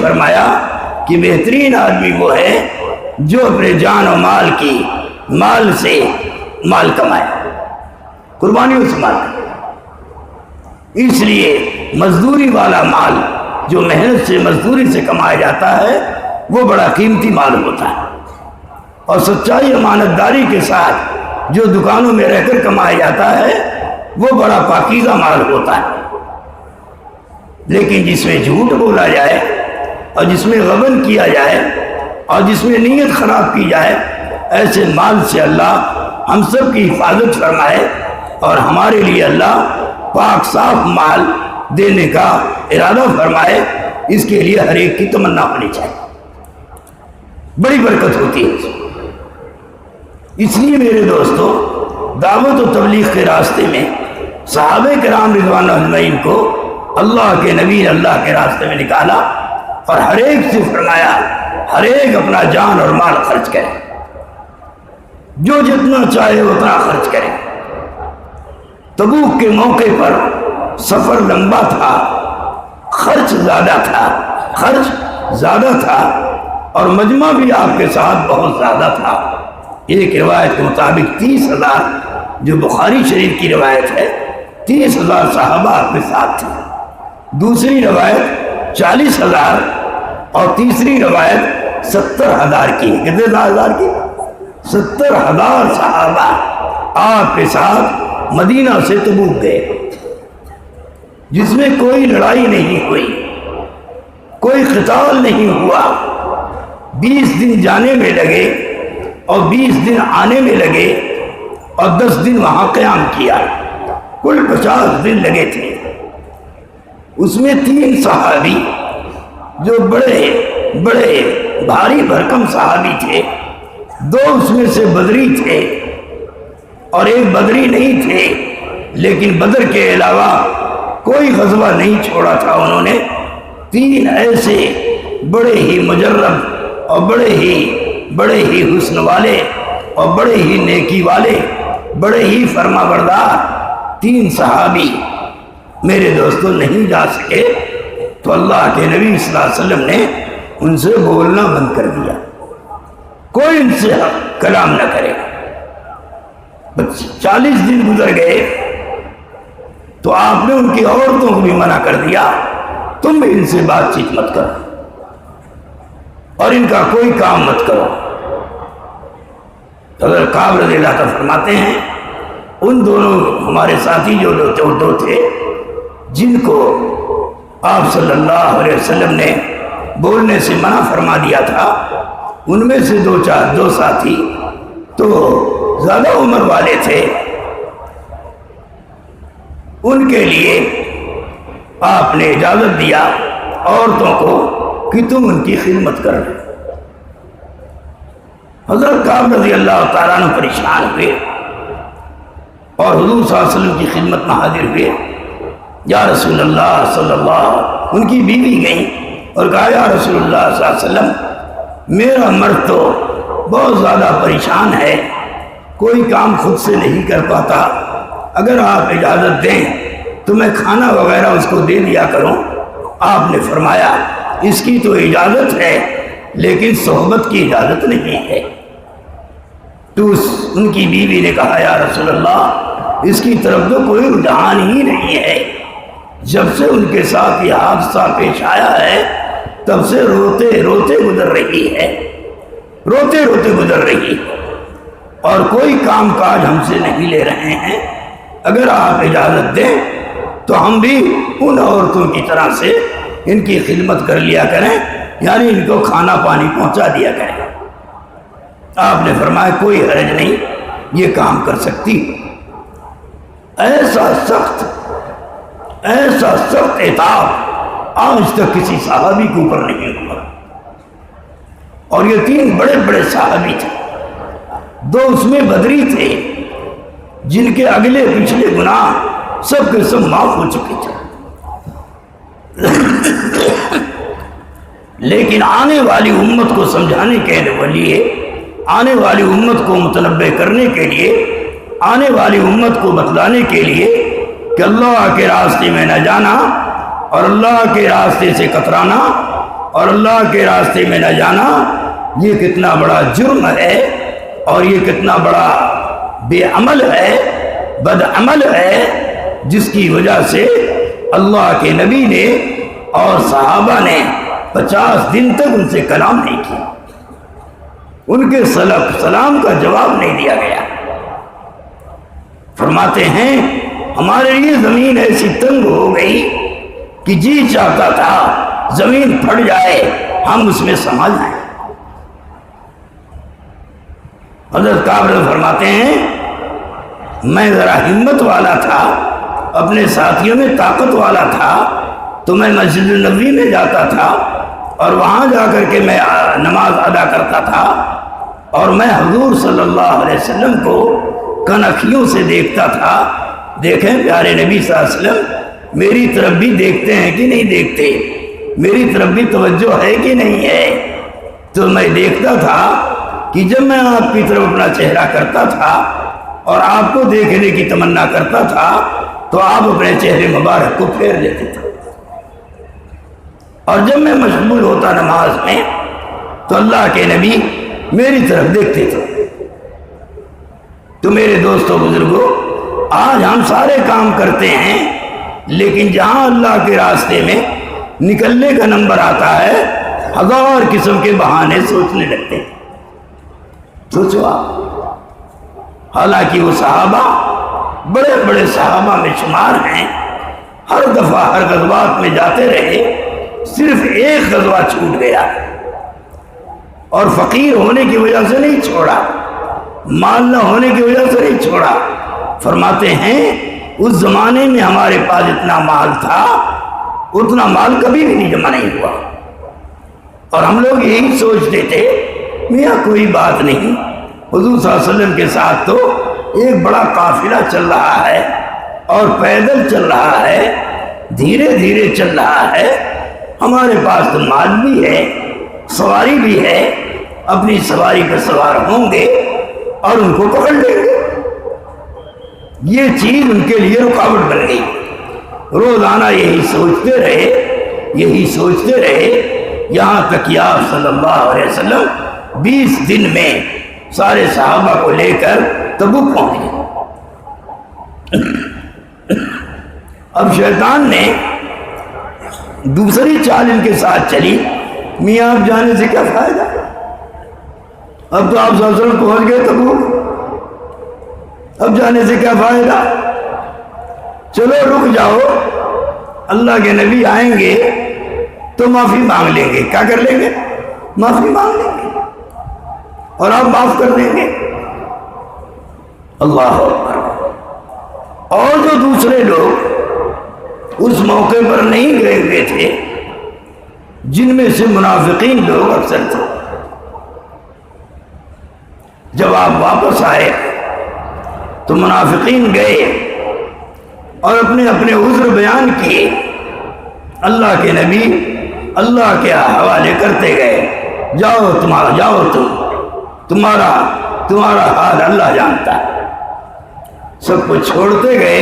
فرمایا کہ بہترین آدمی وہ ہے جو اپنے جان و مال سے مال کمائے، قربانیوں سے مال کمائے۔ اس لیے مزدوری والا مال جو محنت سے مزدوری سے کمایا جاتا ہے وہ بڑا قیمتی مال ہوتا ہے، اور سچائی امانت داری کے ساتھ جو دکانوں میں رہ کر کمایا جاتا ہے وہ بڑا پاکیزہ مال ہوتا ہے۔ لیکن جس میں جھوٹ بولا جائے اور جس میں غبن کیا جائے اور جس میں نیت خراب کی جائے، ایسے مال سے اللہ ہم سب کی حفاظت فرمائے اور ہمارے لیے اللہ پاک صاف مال دینے کا ارادہ فرمائے۔ اس کے لیے ہر ایک کی تمنا ہونی چاہیے، بڑی برکت ہوتی ہے۔ اس لیے میرے دوستو دعوت و تبلیغ کے راستے میں صحابہ کرام رضوان اللہ اجمعین کو اللہ کے نبی نے اللہ کے راستے میں نکالا اور ہر ایک سے فرمایا ہر ایک اپنا جان اور مال خرچ کرے، جو جتنا چاہے اتنا خرچ کرے۔ تبوک کے موقع پر سفر لمبا تھا، خرچ زیادہ تھا اور مجمع بھی آپ کے ساتھ بہت زیادہ تھا۔ ایک روایت کے مطابق 30,000 جو بخاری شریف کی روایت ہے 30,000 صحابہ آپ کے ساتھ تھے، دوسری روایت 40,000 اور تیسری روایت 70,000 کی۔ کتنے ہزار کی؟ 70,000 صحابہ آپ کے ساتھ مدینہ سے تبوک گئے، جس میں کوئی لڑائی نہیں ہوئی، کوئی قتال نہیں ہوا۔ 20 دن جانے میں لگے اور 20 دن آنے میں لگے اور 10 دن وہاں قیام کیا، کل 50 دن لگے تھے۔ اس میں 3 صحابی جو بڑے بھاری بھرکم صحابی تھے، 2 اس میں سے بدری تھے اور ایک بدری نہیں تھے، لیکن بدر کے علاوہ کوئی غزوہ نہیں چھوڑا تھا انہوں نے۔ 3 ایسے بڑے ہی مجرب اور بڑے ہی حسن والے اور بڑے ہی نیکی والے، بڑے ہی فرما بردار 3 صحابی میرے دوستوں نہیں جا سکے، تو اللہ کے نبی صلی اللہ علیہ وسلم نے ان سے بولنا بند کر دیا، کوئی ان سے کلام نہ کرے۔ 40 دن گزر گئے تو آپ نے ان کی عورتوں کو بھی منع کر دیا، تم بھی ان سے بات چیت مت کرو اور ان کا کوئی کام مت کرو۔ حضرت کعب رضی اللہ عنہ فرماتے ہیں ان دونوں ہمارے ساتھی جو 2 تھے جن کو آپ صلی اللہ علیہ وسلم نے بولنے سے منع فرما دیا تھا، ان میں سے 2 ساتھی تو زیادہ عمر والے تھے ان کے لیے آپ نے اجازت دیا عورتوں کو کہ تم ان کی خدمت کر لو۔ حضرت کعب رضی اللہ تعالیٰ عنہ پریشان ہوئے اور حضور صلی اللہ علیہ وسلم کی خدمت میں حاضر ہوئے۔ یا رسول اللہ صلی اللہ، ان کی بیوی گئیں اور کہا یا رسول اللہ صلی اللہ علیہ وسلم میرا مرد تو بہت زیادہ پریشان ہے، کوئی کام خود سے نہیں کر پاتا، اگر آپ اجازت دیں تو میں کھانا وغیرہ اس کو دے دیا کروں۔ آپ نے فرمایا اس کی تو اجازت ہے لیکن صحبت کی اجازت نہیں ہے۔ تو ان کی بیوی نے کہا یا رسول اللہ اس کی طرف تو کوئی رجحان ہی نہیں ہے، جب سے ان کے ساتھ یہ حادثہ پیش آیا ہے تب سے روتے روتے گزر رہی ہے، روتے روتے گزر رہی ہے اور کوئی کام کاج ہم سے نہیں لے رہے ہیں، اگر آپ اجازت دیں تو ہم بھی ان عورتوں کی طرح سے ان کی خدمت کر لیا کریں، یعنی ان کو کھانا پانی پہنچا دیا کریں۔ آپ نے فرمایا کوئی حرج نہیں، یہ کام کر سکتی۔ ایسا سخت عتاب آج تک کسی صحابی کے اوپر نہیں ہوا، اور یہ 3 بڑے بڑے صحابی تھے، 2 اس میں بدری تھے جن کے اگلے پچھلے گناہ سب کے سب معاف ہو چکے تھے، لیکن آنے والی امت کو سمجھانے کے لیے، آنے والی امت کو متنبع کرنے کے لیے، آنے والی امت کو بتلانے کے لیے کہ اللہ کے راستے میں نہ جانا اور اللہ کے راستے سے کترانا اور اللہ کے راستے میں نہ جانا یہ کتنا بڑا جرم ہے اور یہ کتنا بڑا بے عمل ہے، بد عمل ہے، جس کی وجہ سے اللہ کے نبی نے اور صحابہ نے 50 دن تک ان سے کلام نہیں کیا، ان کے سلام کا جواب نہیں دیا گیا۔ فرماتے ہیں ہمارے لیے زمین ایسی تنگ ہو گئی کہ جی چاہتا تھا زمین پھٹ جائے ہم اس میں سما جائیں۔ حضرت کعب فرماتے ہیں میں ذرا ہمت والا تھا، اپنے ساتھیوں میں طاقت والا تھا، تو میں مسجد النبوی میں جاتا تھا اور وہاں جا کر کے میں نماز ادا کرتا تھا اور میں حضور صلی اللہ علیہ وسلم کو کنکھیوں سے دیکھتا تھا۔ دیکھیں پیارے نبی صلی اللہ علیہ وسلم میری طرف بھی دیکھتے ہیں کہ نہیں دیکھتے، میری طرف بھی توجہ ہے کہ نہیں ہے۔ تو میں دیکھتا تھا کہ جب میں آپ کی طرف اپنا چہرہ کرتا تھا اور آپ کو دیکھنے کی تمنا کرتا تھا تو آپ اپنے چہرے مبارک کو پھیر لیتے تھے، اور جب میں مشغول ہوتا نماز میں تو اللہ کے نبی میری طرف دیکھتے تھے۔ تو میرے دوستوں بزرگوں، آج ہم سارے کام کرتے ہیں لیکن جہاں اللہ کے راستے میں نکلنے کا نمبر آتا ہے 1000 قسم کے بہانے سوچنے لگتے ہیں۔ سوچو آپ، حالانکہ وہ صحابہ بڑے بڑے صحابہ میں شمار ہیں، ہر دفعہ ہر غزوات میں جاتے رہے، صرف ایک غزوہ چھوٹ گیا اور فقیر ہونے کی وجہ سے نہیں چھوڑا، مال نہ ہونے کی وجہ سے نہیں چھوڑا۔ فرماتے ہیں اس زمانے میں ہمارے پاس اتنا مال تھا، اتنا مال کبھی بھی نہیں جمع نہیں ہوا، اور ہم لوگ یہی سوچتے تھے میاں کوئی بات نہیں، حضور صلی اللہ علیہ وسلم کے ساتھ تو ایک بڑا قافلہ چل رہا ہے اور پیدل چل رہا ہے، دھیرے دھیرے چل رہا ہے، ہمارے پاس تو مال بھی ہے، سواری بھی ہے، اپنی سواری پر سوار ہوں گے اور ان کو پکڑ لیں گے۔ یہ چیز ان کے لیے رکاوٹ بن گئی، روزانہ یہی سوچتے رہے، یہاں تک کہ آپ صلی اللہ علیہ وسلم 20 دن میں سارے صحابہ کو لے کر تبوک پہنچ گئے۔ اب شیطان نے دوسری چال ان کے ساتھ چلی، میاں آپ جانے سے کیا فائدہ، اب تو آپ صلی اللہ علیہ وسلم پہنچ گئے تبوک، اب جانے سے کیا فائدہ، چلو رک جاؤ، اللہ کے نبی آئیں گے تو معافی مانگ لیں گے۔ کیا کر لیں گے؟ معافی مانگ لیں گے اور آپ معاف کر دیں گے۔ اللہ اکبر۔ اور جو دوسرے لوگ اس موقع پر نہیں گئے ہوئے تھے، جن میں سے منافقین لوگ اکثر تھے، جب آپ واپس آئے تو منافقین گئے اور اپنے اپنے عذر بیان کیے، اللہ کے نبی اللہ کے حوالے کرتے گئے، جاؤ تمہارا حال اللہ جانتا ہے۔ سب کو چھوڑتے گئے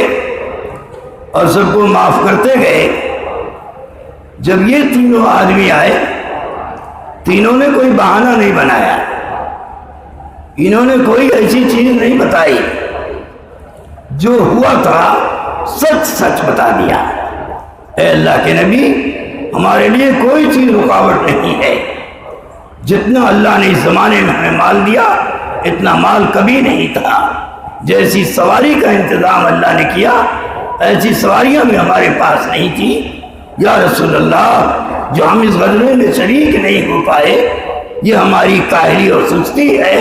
اور سب کو معاف کرتے گئے۔ جب یہ تینوں آدمی آئے، تینوں نے کوئی بہانہ نہیں بنایا، انہوں نے کوئی ایسی چیز نہیں بتائی، جو ہوا تھا سچ سچ بتا دیا۔ اے اللہ کے نبی، ہمارے لیے کوئی چیز رکاوٹ نہیں ہے، جتنا اللہ نے اس زمانے میں ہمیں مال دیا اتنا مال کبھی نہیں تھا، جیسی سواری کا انتظام اللہ نے کیا ایسی سواریاں بھی ہمارے پاس نہیں تھی۔ یا رسول اللہ، جو ہم اس غزوے میں شریک نہیں ہو پائے یہ ہماری کاہلی اور سستی ہے،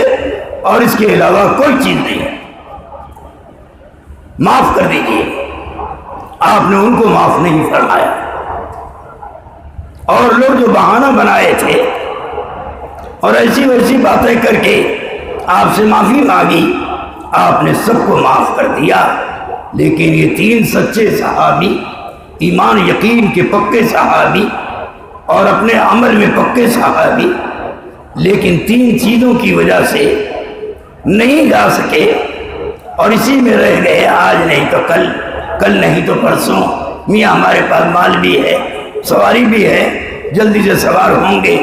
اور اس کے علاوہ کوئی چیز نہیں ہے، معاف کر دیجیے۔ آپ نے ان کو معاف نہیں فرمایا، اور لوگ جو بہانہ بنائے تھے اور ایسی ویسی باتیں کر کے آپ سے معافی مانگی، آپ نے سب کو معاف کر دیا۔ لیکن یہ تین سچے صحابی، ایمان یقین کے پکے صحابی اور اپنے عمل میں پکے صحابی، لیکن تین چیزوں کی وجہ سے نہیں جا سکے اور اسی میں رہ گئے، آج نہیں تو کل، کل نہیں تو پرسوں، میاں ہمارے پاس مال بھی ہے، سواری بھی ہے، جلدی سے سوار ہوں گے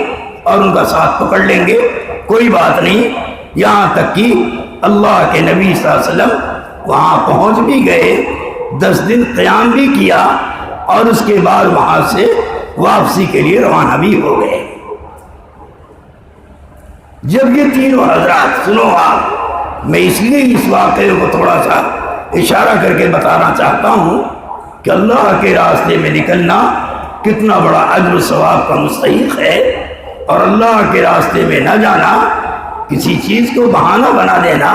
اور ان کا ساتھ پکڑ لیں گے، کوئی بات نہیں۔ یہاں تک کہ اللہ کے نبی صلی اللہ علیہ وسلم وہاں پہنچ بھی گئے، 10 دن قیام بھی کیا، اور اس کے بعد وہاں سے واپسی کے لیے روانہ بھی ہو گئے۔ جب یہ تینوں حضرات، سنو آپ، میں اس لیے اس واقعے کو تھوڑا سا اشارہ کر کے بتانا چاہتا ہوں کہ اللہ کے راستے میں نکلنا کتنا بڑا اجر و ثواب کا مستحق ہے، اور اللہ کے راستے میں نہ جانا، کسی چیز کو بہانہ بنا دینا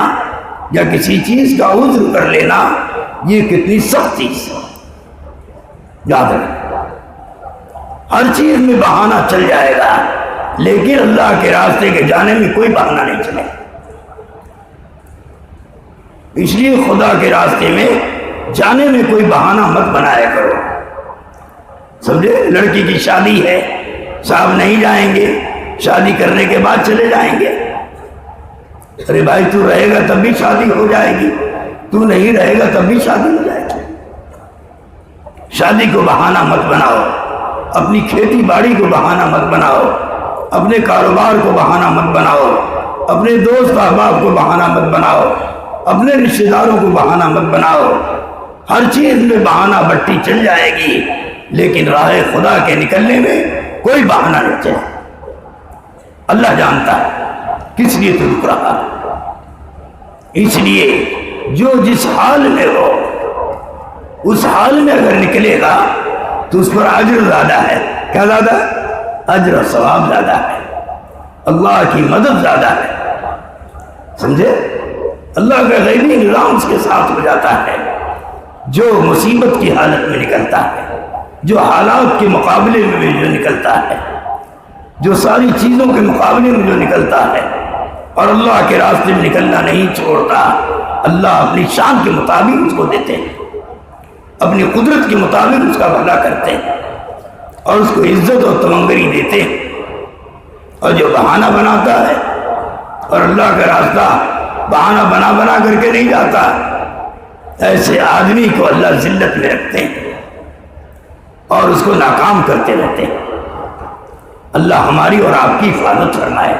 یا کسی چیز کا عذر کر لینا، یہ کتنی سخت چیز ہے۔ یاد رکھیں، ہر چیز میں بہانہ چل جائے گا، لیکن اللہ کے راستے کے جانے میں کوئی بہانہ نہیں چلے۔ اس لیے خدا کے راستے میں جانے میں کوئی بہانہ مت بنایا کرو۔ سمجھے، لڑکی کی شادی ہے، صاحب نہیں جائیں گے، شادی کرنے کے بعد چلے جائیں گے۔ ارے بھائی، تو رہے گا تب بھی شادی ہو جائے گی، تو نہیں رہے گا تب بھی شادی ہو جائے گی۔ شادی کو بہانہ مت بناؤ، اپنی کھیتی باڑی کو بہانہ مت بناؤ، اپنے کاروبار کو بہانہ مت بناؤ، اپنے دوست احباب کو بہانہ مت بناؤ، اپنے رشتہ داروں کو بہانہ مت بناؤ۔ ہر چیز میں بہانہ بٹی چل جائے گی، لیکن راہ خدا کے نکلنے میں کوئی بہانہ نہیں چلے۔ اللہ جانتا ہے کس لیے تو رک رہا ہے۔ اس لیے جو جس حال میں ہو، اس حال میں اگر نکلے گا تو اس پر اجر زیادہ ہے۔ کیا زیادہ ہے؟ اجر و ثواب زیادہ ہے، اللہ کی مدد زیادہ ہے۔ سمجھے، اللہ کا غیبی نظام اس کے ساتھ ہو جاتا ہے۔ جو مصیبت کی حالت میں نکلتا ہے، جو حالات کے مقابلے میں جو نکلتا ہے، جو ساری چیزوں کے مقابلے میں جو نکلتا ہے اور اللہ کے راستے میں نکلنا نہیں چھوڑتا، اللہ اپنی شان کے مطابق اس کو دیتے ہیں، اپنی قدرت کے مطابق اس کا بھلا کرتے ہیں، اور اس کو عزت اور تمنگری دیتے ہیں۔ اور جو بہانہ بناتا ہے، اور اللہ کا راستہ بہانہ بنا بنا کر کے نہیں جاتا، ایسے آدمی کو اللہ ذلت میں رکھتے ہیں اور اس کو ناکام کرتے رہتے ہیں۔ اللہ ہماری اور آپ کی حفاظت فرمائے۔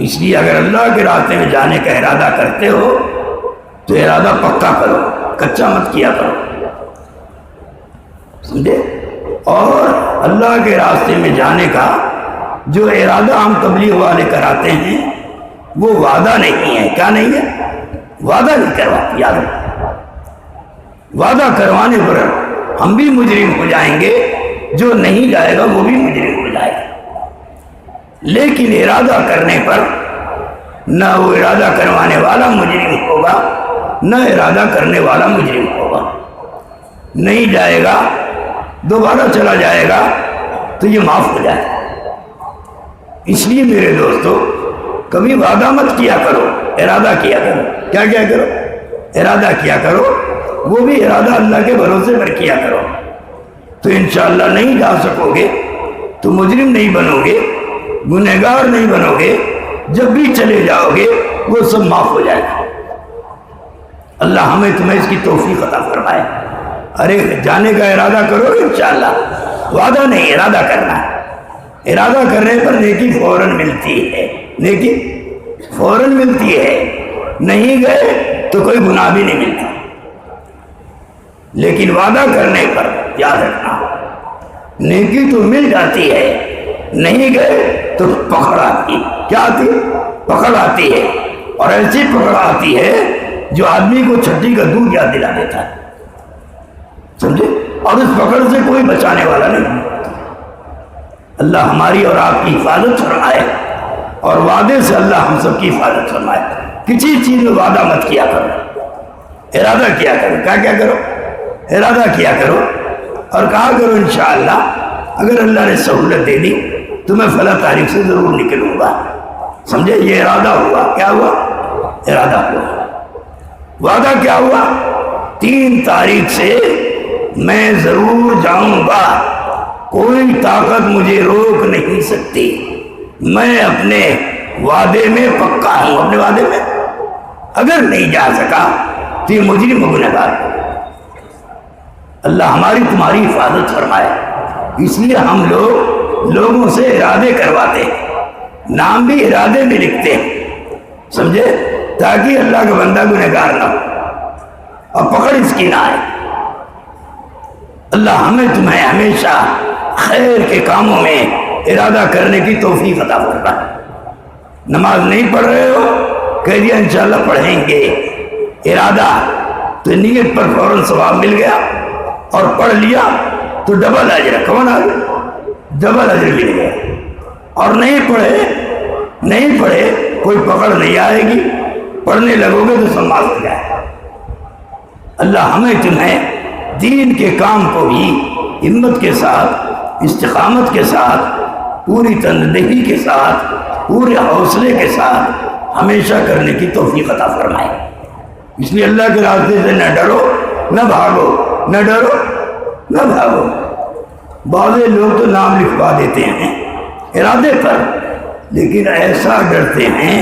اس لیے اگر اللہ کے راستے میں جانے کا ارادہ کرتے ہو تو ارادہ پکا کرو، کچا مت کیا کرو، سمجھے۔ اور اللہ کے راستے میں جانے کا جو ارادہ ہم تبلیغ والے کراتے ہیں وہ وعدہ نہیں ہے۔ کیا نہیں ہے؟ وعدہ نہیں کرواتے۔ یاد رکھو، وعدہ کروانے پر ہم بھی مجرم ہو جائیں گے، جو نہیں جائے گا وہ بھی مجرم ہو جائے گا۔ لیکن ارادہ کرنے پر نہ وہ ارادہ کروانے والا مجرم ہوگا نہ ارادہ کرنے والا مجرم ہوگا. نہیں جائے گا، دوبارہ چلا جائے گا تو یہ معاف ہو جائے گا. اس لیے میرے دوستو کبھی وعدہ مت کیا کرو، ارادہ کیا کرو. کیا کرو؟ ارادہ کیا کرو. وہ بھی ارادہ اللہ کے بھروسے پر کیا کرو تو انشاءاللہ نہیں جا سکو گے تو مجرم نہیں بنو گے، گنہگار نہیں بنو گے. جب بھی چلے جاؤ گے وہ سب معاف ہو جائے گا. اللہ ہمیں تمہیں اس کی توفیق عطا فرمائے. ارے جانے کا ارادہ کرو گے انشاءاللہ، وعدہ نہیں، ارادہ کرنا ہے. ارادہ کرنے پر نیکی فوراً ملتی ہے، نیکی فوراً ملتی ہے. نہیں گئے تو کوئی گناہ بھی نہیں ملتا. لیکن وعدہ کرنے پر یاد رکھنا نیکی تو مل جاتی ہے، نہیں گئے تو پکڑ آتی. کیا آتی؟ پکڑ آتی ہے. اور ایسی پکڑ آتی ہے جو آدمی کو چھٹی کا دودھ یاد دلا دیتا ہے. سمجھے؟ اور اس پکڑ سے کوئی بچانے والا نہیں. اللہ ہماری اور آپ کی حفاظت فرمائے اور وعدے سے اللہ ہم سب کی حفاظت فرمائے. کسی چیز میں وعدہ مت کیا کرو، ارادہ کیا کرو. کیا کرو؟ ارادہ کیا کرو اور کہا کرو انشاءاللہ اگر اللہ نے سہولت دے دی تو میں فلاں تاریخ سے ضرور نکلوں گا. سمجھے؟ یہ ارادہ ہوا. کیا ہوا؟ ارادہ ہوا. وعدہ کیا ہوا؟ 3 تاریخ سے میں ضرور جاؤں گا، کوئی طاقت مجھے روک نہیں سکتی. میں اپنے وعدے میں پکا ہوں. اپنے وعدے میں اگر نہیں جا سکا تو یہ مجرم و گنہگار. اللہ ہماری تمہاری حفاظت فرمائے. اس لیے ہم لوگوں سے ارادے کرواتے ہیں، نام بھی ارادے میں لکھتے ہیں. سمجھے؟ تاکہ اللہ کا بندہ گنہگار نہ ہو اور پکڑ اس کی نہ آئے. اللہ ہمیں تمہیں ہمیشہ خیر کے کاموں میں ارادہ کرنے کی توفیق عطا فرمائے. نماز نہیں پڑھ رہے ہو، کہہ دیا انشاءاللہ پڑھیں گے، ارادہ تو نیت پر فوراً ثواب مل گیا. اور پڑھ لیا تو ڈبل اجر. کون آ گیا؟ ڈبل اجر مل گیا. اور نہیں پڑھے کوئی پکڑ نہیں آئے گی. پڑھنے لگو گے تو سب معاف ہو جائے. اللہ ہمیں تمہیں دین کے کام کو بھی ہمت کے ساتھ، استقامت کے ساتھ، پوری تندہی کے ساتھ، پورے حوصلے کے ساتھ ہمیشہ کرنے کی توفیق عطا فرمائے. اس لیے اللہ کے راستے سے نہ ڈرو نہ بھاگو. نہ ڈرو نہ بھاگو. بعض لوگ تو نام لکھوا دیتے ہیں ارادے پر، لیکن ایسا ڈرتے ہیں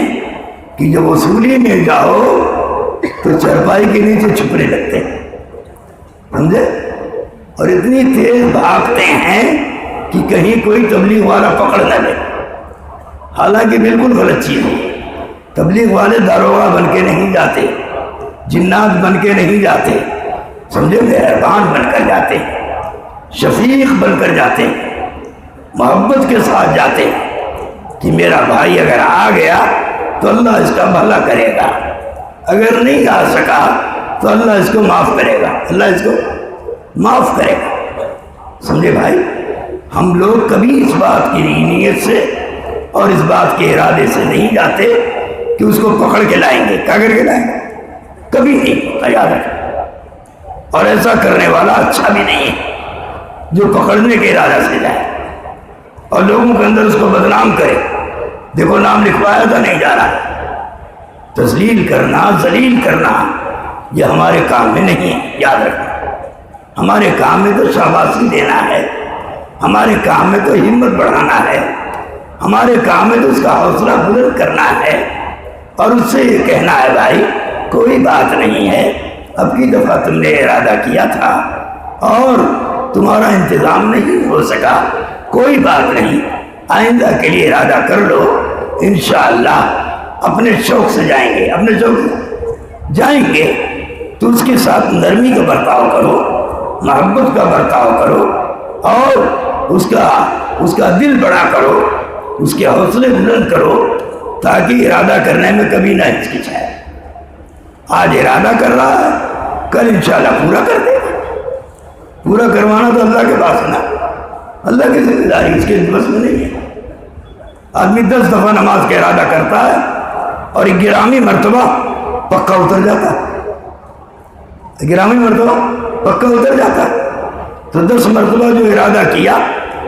کہ جب وصولی میں جاؤ تو چرپائی کے نیچے چھپنے لگتے ہیں. سمجھے؟ اور اتنی تیز بھاگتے ہیں کہ کہیں کوئی تبلیغ والا پکڑ نہ لے. حالانکہ بالکل غلط چیز ہے. تبلیغ والے داروغہ بن کے نہیں جاتے، جنات بن کے نہیں جاتے. سمجھے؟ مہربان بن کر جاتے ہیں، شفیق بن کر جاتے ہیں، محبت کے ساتھ جاتے ہیں کہ میرا بھائی اگر آ گیا تو اللہ اس کا بھلا کرے گا، اگر نہیں آ سکا تو اللہ اس کو معاف کرے گا. اللہ اس کو معاف کرے گا. سمجھے بھائی؟ ہم لوگ کبھی اس بات کی نیت سے اور اس بات کے ارادے سے نہیں جاتے کہ اس کو پکڑ کے لائیں گے. کیا کر کے لائیں گے؟ کبھی نہیں. یاد رکھیں. اور ایسا کرنے والا اچھا بھی نہیں ہے جو پکڑنے کے ارادہ سے جائے اور لوگوں کے اندر اس کو بدنام کرے. دیکھو نام لکھوایا تھا نہیں جا رہا. تذلیل کرنا، ذلیل کرنا یہ ہمارے کام میں نہیں ہے. یاد رکھنا. ہمارے کام میں تو شاباشی دینا ہے، ہمارے کام میں تو ہمت بڑھانا ہے، ہمارے کام میں تو اس کا حوصلہ بلند کرنا ہے اور اس سے یہ کہنا ہے بھائی کوئی بات نہیں ہے، اب کی دفعہ تم نے ارادہ کیا تھا اور تمہارا انتظام نہیں ہو سکا، کوئی بات نہیں، آئندہ کے لیے ارادہ کر لو. انشاءاللہ اپنے شوق سے جائیں گے. اپنے شوق سے جائیں گے تو اس کے ساتھ نرمی کا برتاؤ کرو، محبت کا برتاؤ کرو اور اس کا دل بڑا کرو، اس کے حوصلے بلند کرو تاکہ ارادہ کرنے میں کبھی نہ ہچکچائے. آج ارادہ کر رہا ہے، کل انشاءاللہ پورا کر دے گا. پورا کروانا تو اللہ کے پاس نہ، اللہ کی ذمہ داری اس کے بس میں نہیں ہے. آدمی 10 دفعہ نماز کا ارادہ کرتا ہے اور 11ویں مرتبہ پکا اتر جاتا ہے. گرامی مرتبہ پکا اتر جاتا ہے. تو 10 مرتبہ جو ارادہ کیا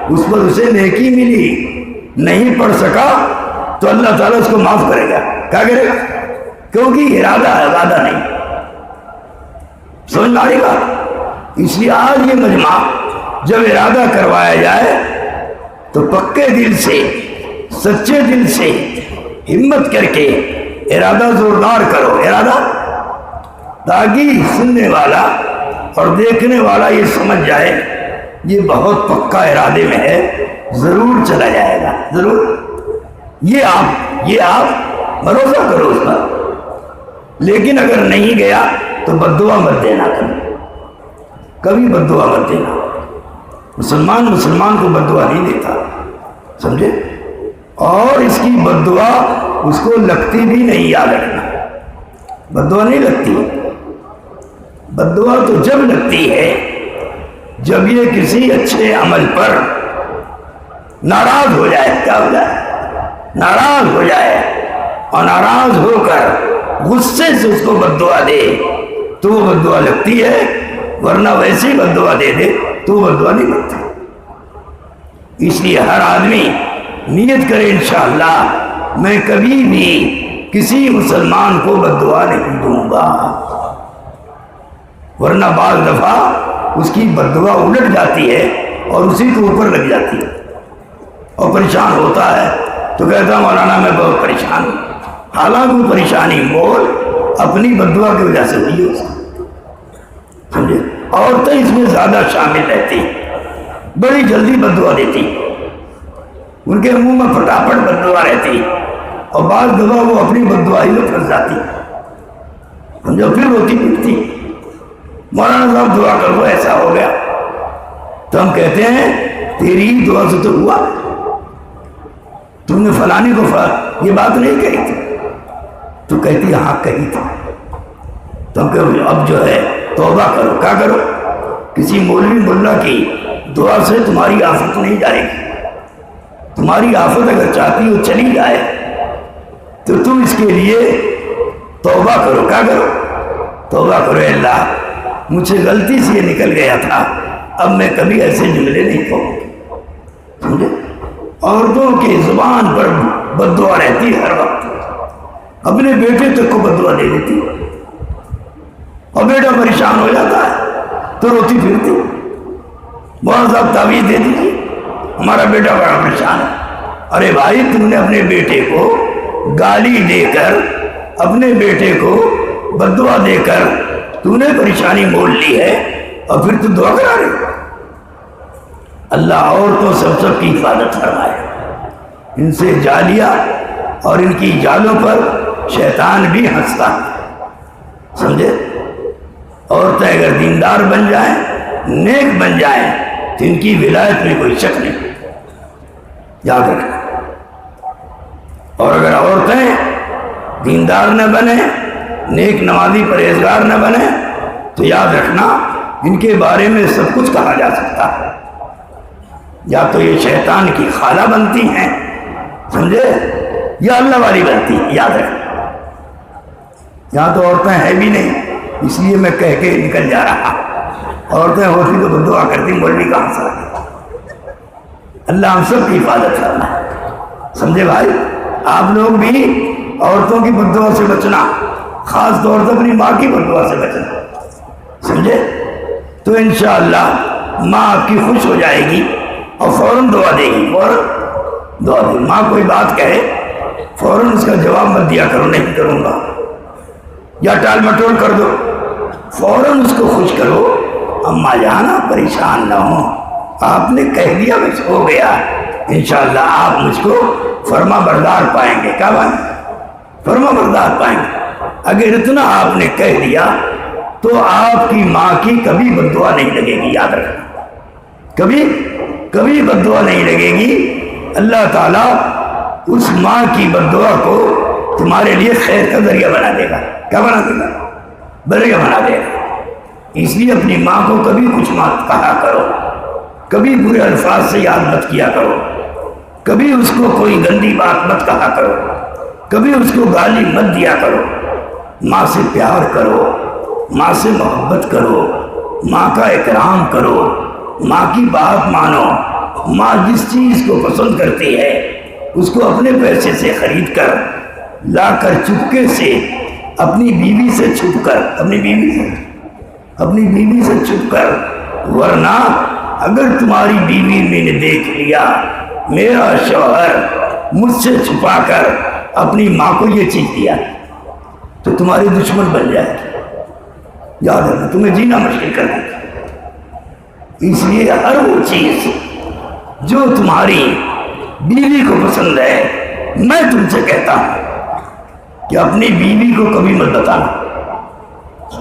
اس پر اسے نیکی ملی. نہیں پڑھ سکا تو اللہ تعالیٰ اس کو معاف کرے گا. کیا کرے گا؟ کیونکہ ارادہ ہے، وعدہ نہیں. سمجھ میں آ رہی بات؟ اس لیے آج یہ مجمع جب ارادہ کروایا جائے تو پکے دل سے، سچے دل سے ہمت کر کے ارادہ زوردار کرو. ارادہ تاکہ سننے والا اور دیکھنے والا یہ سمجھ جائے یہ بہت پکا ارادے میں ہے، ضرور چلا جائے گا. ضرور. یہ آپ بھروسہ کرو اس پر. لیکن اگر نہیں گیا تو بد دعا مت دینا. کبھی بد دعا مت دینا. مسلمان کو بد دعا نہیں دیتا، سمجھے؟ اور اس کی بد دعا اس کو لگتی بھی نہیں. یاد رکھنا، بد دعا نہیں لگتی. بد دعا تو جب لگتی ہے جب یہ کسی اچھے عمل پر ناراض ہو جائے. کیا ہو جائے؟ ناراض ہو جائے. اور ناراض ہو کر غصے سے اس کو بد دعا دے تو وہ بد دعا لگتی ہے. ورنہ ویسے ہی بد دعا دے دے تو بد دعا نہیں لگتی. اس لیے ہر آدمی نیت کرے انشاءاللہ میں کبھی بھی کسی مسلمان کو بد دعا نہیں دوں گا. ورنہ بعض دفعہ اس کی بد دعا الٹ جاتی ہے اور اسی کے اوپر لگ جاتی ہے اور پریشان ہوتا ہے. تو کہتا مولانا میں بہت پریشان ہوں. حالانکہ پریشانی مول اپنی بد دعا کی وجہ سے ہوئی ہے. سمجھے؟ عورتیں اس میں زیادہ شامل رہتی، بڑی جلدی بد دعا دیتی، ان کے منہ میں پھٹاپٹ بد دعا رہتی اور بعض دفعہ وہ اپنی بد دعائی میں پھنس جاتی. سمجھو؟ پھر روتی پٹتی مولانا صاحب دعا کرو ایسا ہو گیا. تو ہم کہتے ہیں تیری ہی دعا سے تو ہوا، تم نے فلانی کو یہ بات نہیں کہی تھی. تو کہتی ہاں کہی تھی. تو ہم کہتے اب جو ہے توبہ کرو. کیا کرو؟ کسی مولوی ملا کی دعا سے تمہاری آفت نہیں جائے گی. تمہاری آفت اگر چاہتی ہو چلی جائے تو تم اس کے لیے توبہ کرو. کیا کرو؟ توبہ کرو. اللہ مجھ سے غلطی سے یہ نکل گیا تھا، اب میں کبھی ایسے جملے نہیں کہوں. سمجھے؟ عورتوں کی زبان پر بد دعا رہتی ہے ہر وقت. اپنے بیٹے تک کو بد دعا دے دیتی اور بیٹا پریشان ہو جاتا ہے تو روتی پھرتی. مولانا صاحب تعویذ دے دیجیے، ہمارا بیٹا بڑا پریشان ہے. ارے بھائی تم نے اپنے بیٹے کو گالی دے کر، اپنے بیٹے کو بد دعا دے کر تو نے پریشانی مول لی ہے اور پھر تو دعا کرا رہے. اللہ عورتوں سب کی حفاظت فرمائے. ان سے جالیہ اور ان کی جالوں پر شیطان بھی ہنستا ہے. سمجھے؟ عورتیں اگر دیندار بن جائیں، نیک بن جائیں تو ان کی ولایت میں کوئی شک نہیں. یاد رکھنا. اور اگر عورتیں دیندار نہ بنے، نیک نمازی پرہیزگار نہ بنے تو یاد رکھنا ان کے بارے میں سب کچھ کہا جا سکتا ہے. یا تو یہ شیطان کی خالہ بنتی ہیں، سمجھے، یا اللہ والی بنتی ہیں. یاد رکھنا. یہاں تو عورتیں ہیں بھی نہیں، اس لیے میں کہہ کے نکل جا رہا. عورتیں ہوتی تو دعا کرتی، مولوی کہاں سے. اللہ ہم سب کی حفاظت کرنا. سمجھے بھائی؟ آپ لوگ بھی عورتوں کی بد دعا سے بچنا، خاص طور سے اپنی ماں کی بد دعا سے بچنا. سمجھے؟ تو انشاءاللہ ماں آپ کی خوش ہو جائے گی اور فوراً دعا دے گی. فوراً دعا دے. ماں کوئی بات کہے فوراً اس کا جواب مت دیا کرو نہیں کروں گا یا ٹال مٹول کر دو. فوراً اس کو خوش کرو، اماں جان آپ پریشان نہ ہوں، آپ نے کہہ دیا بس ہو گیا. انشاءاللہ آپ مجھ کو فرما بردار پائیں گے. کیا بات؟ فرما بردار پائیں گے. اگر اتنا آپ نے کہہ دیا تو آپ کی ماں کی کبھی بد دعا نہیں لگے گی. یاد رکھنا، کبھی بد دعا نہیں لگے گی. اللہ تعالیٰ اس ماں کی بد دعا کو تمہارے لیے خیر کا ذریعہ بنا دے گا. کیا بنا دے گا؟ ذریعہ بنا دے گا. اس لیے اپنی ماں کو کبھی کچھ مت کہا کرو، کبھی برے الفاظ سے یاد مت کیا کرو، کبھی اس کو کوئی گندی بات مت کہا کرو، کبھی اس کو گالی مت دیا کرو. ماں سے پیار کرو، ماں سے محبت کرو، ماں کا اکرام کرو، ماں کی بات مانو۔ ماں جس چیز کو پسند کرتی ہے اس کو اپنے پیسے سے خرید کر لا کر چپکے سے اپنی بیوی سے چھپ کر، اپنی بیوی سے چھپ کر، ورنہ اگر تمہاری بیوی میں نے دیکھ لیا میرا شوہر مجھ سے چھپا کر اپنی ماں کو یہ چیز دیا تو تمہاری دشمن بن جائے گی، یاد رکھنا، تمہیں جینا مشکل کر دے گی۔ اس لیے ہر وہ چیز جو تمہاری بیوی کو پسند ہے، میں تم سے کہتا ہوں کہ اپنی بیوی کو کبھی مت بتانا،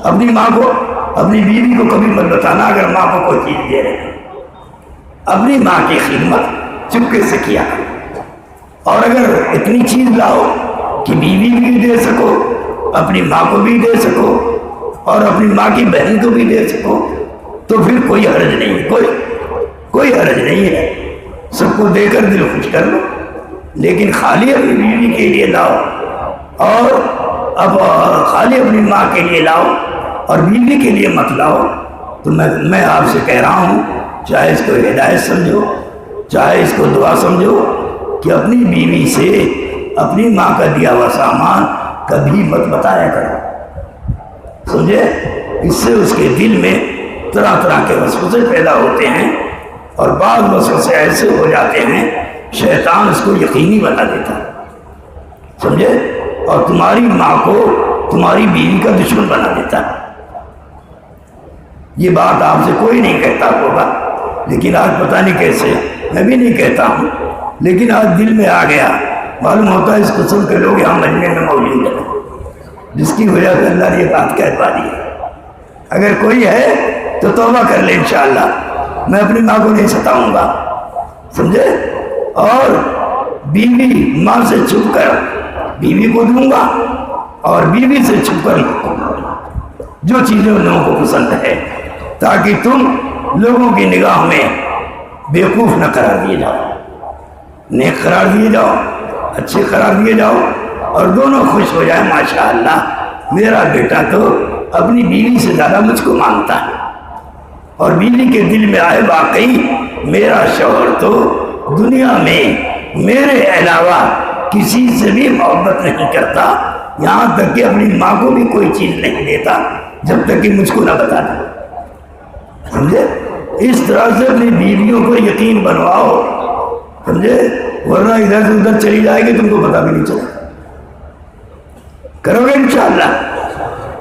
اپنی ماں کو، اپنی بیوی کو کبھی مت بتانا اگر ماں کو کوئی چیز دے رہے ہیں۔ اپنی ماں کی خدمت چپکے سے کیا، اور اگر اتنی چیز لاؤ کہ بیوی بھی دے سکو، اپنی ماں کو بھی دے سکو، اور اپنی ماں کی بہن کو بھی دے سکو، تو پھر کوئی حرج نہیں ہے، کوئی حرج نہیں ہے، سب کو دے کر دل خوش کر لو۔ لیکن خالی اپنی بیوی کے لیے لاؤ اور اب خالی اپنی ماں کے لیے لاؤ اور بیوی کے لیے مت لاؤ، تو میں آپ سے کہہ رہا ہوں، چاہے اس کو ہدایت سمجھو، چاہے اس کو دعا سمجھو، کہ اپنی بیوی سے اپنی ماں کا دیا ہوا سامان کبھی مت بتایا کرو، سمجھے؟ اس سے اس کے دل میں طرح طرح کے وسوسے پیدا ہوتے ہیں، اور بعض وسوسے ایسے ہو جاتے ہیں شیطان اس کو یقینی بنا دیتا ہے، سمجھے؟ اور تمہاری ماں کو تمہاری بیوی کا دشمن بنا دیتا ہے۔ یہ بات آپ سے کوئی نہیں کہتا ہوگا، لیکن آج پتہ نہیں کیسے، میں بھی نہیں کہتا ہوں، لیکن آج دل میں آ گیا، معلوم ہوتا ہے اس قسم کے لوگ یہاں مجمع میں موجود ہیں، جس کی وجہ سے اللہ نے یہ بات کہہ پا دی ہے۔ اگر کوئی ہے تو توبہ کر لے انشاءاللہ، میں اپنی ماں کو نہیں ستاؤں گا، سمجھے؟ اور بیوی ماں سے چھپ کر بیوی کو دوں گا، اور بیوی سے چھپ کر جو چیزیں ان لوگوں کو پسند ہے، تاکہ تم لوگوں کی نگاہ میں بیوقوف نہ قرار دیے جاؤ، نیک قرار دیے جاؤ، اچھے قرار دیے جاؤ، اور دونوں خوش ہو جائیں، ماشاءاللہ میرا بیٹا تو اپنی بیوی سے زیادہ مجھ کو مانتا ہے، اور بیوی کے دل میں آئے واقعی میرا شوہر تو دنیا میں میرے علاوہ کسی سے بھی محبت نہیں کرتا، یہاں تک کہ اپنی ماں کو بھی کوئی چیز نہیں دیتا جب تک کہ مجھ کو نہ بتا دے، سمجھے؟ اس طرح سے اپنی بیویوں کو یقین بنواؤ، سمجھے؟ ورنہ ادھر سے ادھر چلی جائے گی، تم کو پتا بھی نہیں چلے، کرو گے انشاءاللہ؟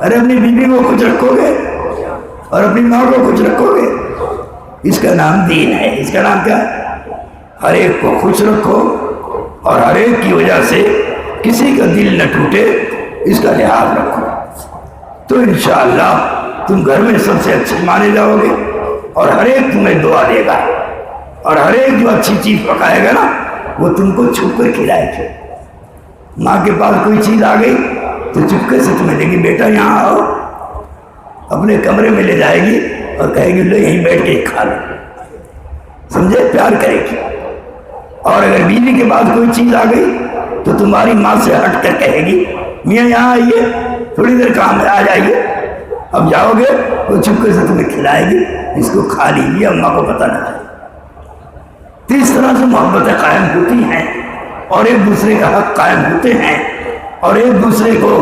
ارے اپنی بیوی کو کچھ رکھو گے اور اپنی ماں کو کچھ رکھو گے، اس کا نام دین ہے۔ اس کا نام کیا ہے؟ ہر ایک کو خوش رکھو، اور ہر ایک کی وجہ سے کسی کا دل نہ ٹوٹے، اس کا لحاظ رکھو، تو انشاءاللہ تم گھر میں سب سے اچھے مانے جاؤ گے، اور ہر ایک تمہیں دعا دے گا، اور ہر ایک جو اچھی چیز پکائے گا نا وہ تم کو چھپ کر کھلائے گا۔ ماں کے پاس کوئی چیز آ گئی تو چپکے سے تمہیں دے گی، بیٹا یہاں آؤ، اپنے کمرے میں لے جائے گی اور کہے گی لو یہیں بیٹھ کے کھا لو، سمجھے؟ پیار کرے گی۔ اور اگر بیوی کے پاس کوئی چیز آ گئی تو تمہاری ماں سے ہٹ کر کہے گی میاں یہاں آئیے، تھوڑی دیر کام ہے، آ جائیے، اب جاؤ گے وہ چپکے سے تمہیں کھلائے گی، اس کو کھا لیجیے، اماں کو پتہ نہ چلے۔ تو اس طرح سے محبتیں قائم ہوتی ہیں، اور ایک دوسرے کا حق قائم ہوتے ہیں، اور ایک دوسرے کو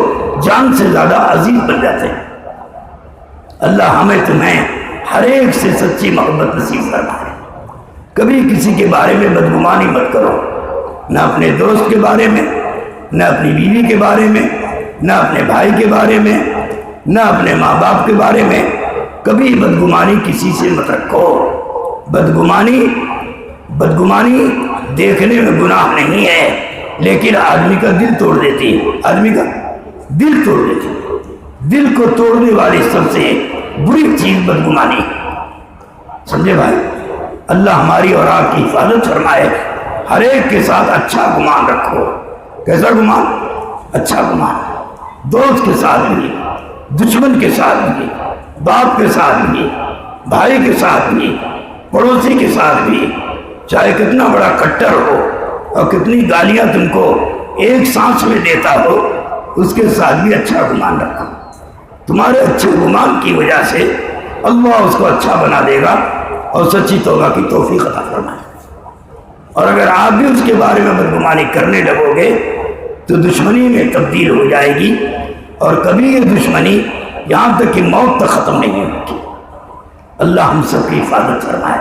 جان سے زیادہ عزیز بن جاتے ہیں۔ اللہ ہمیں تمہیں ہر ایک سے سچی محبت نصیب فرمائے۔ کبھی کسی کے بارے میں بدگمانی مت کرو، نہ اپنے دوست کے بارے میں، نہ اپنی بیوی کے بارے میں، نہ اپنے بھائی کے بارے میں، نہ اپنے ماں باپ کے بارے میں، کبھی بدگمانی کسی سے مت رکھو۔ بدگمانی دیکھنے میں گناہ نہیں ہے، لیکن آدمی کا دل توڑ دیتی ہے، آدمی کا دل توڑ دیتی ہے۔ دل کو توڑنے والی سب سے بری چیز بدگمانی، سمجھے بھائی؟ اللہ ہماری اور آپ کی حفاظت فرمائے۔ ہر ایک کے ساتھ اچھا گمان رکھو۔ کیسا گمان؟ اچھا گمان، دوست کے ساتھ بھی، دشمن کے ساتھ بھی، باپ کے ساتھ بھی، بھائی کے ساتھ بھی، پڑوسی کے ساتھ بھی، چاہے کتنا بڑا کٹر ہو اور کتنی گالیاں تم کو ایک سانس میں دیتا ہو، اس کے ساتھ بھی اچھا گمان رکھو، تمہارے اچھے گمان کی وجہ سے اللہ اس کو اچھا بنا دے گا اور سچی توبہ کی توفیق عطا فرمائے. اور اگر آپ بھی اس کے بارے میں بدگمانی کرنے لگو گے تو دشمنی میں تبدیل ہو جائے گی اور کبھی یہ دشمنی یہاں تک کہ موت تک ختم نہیں ہوگی. اللہ ہم سب کی حفاظت فرمائے.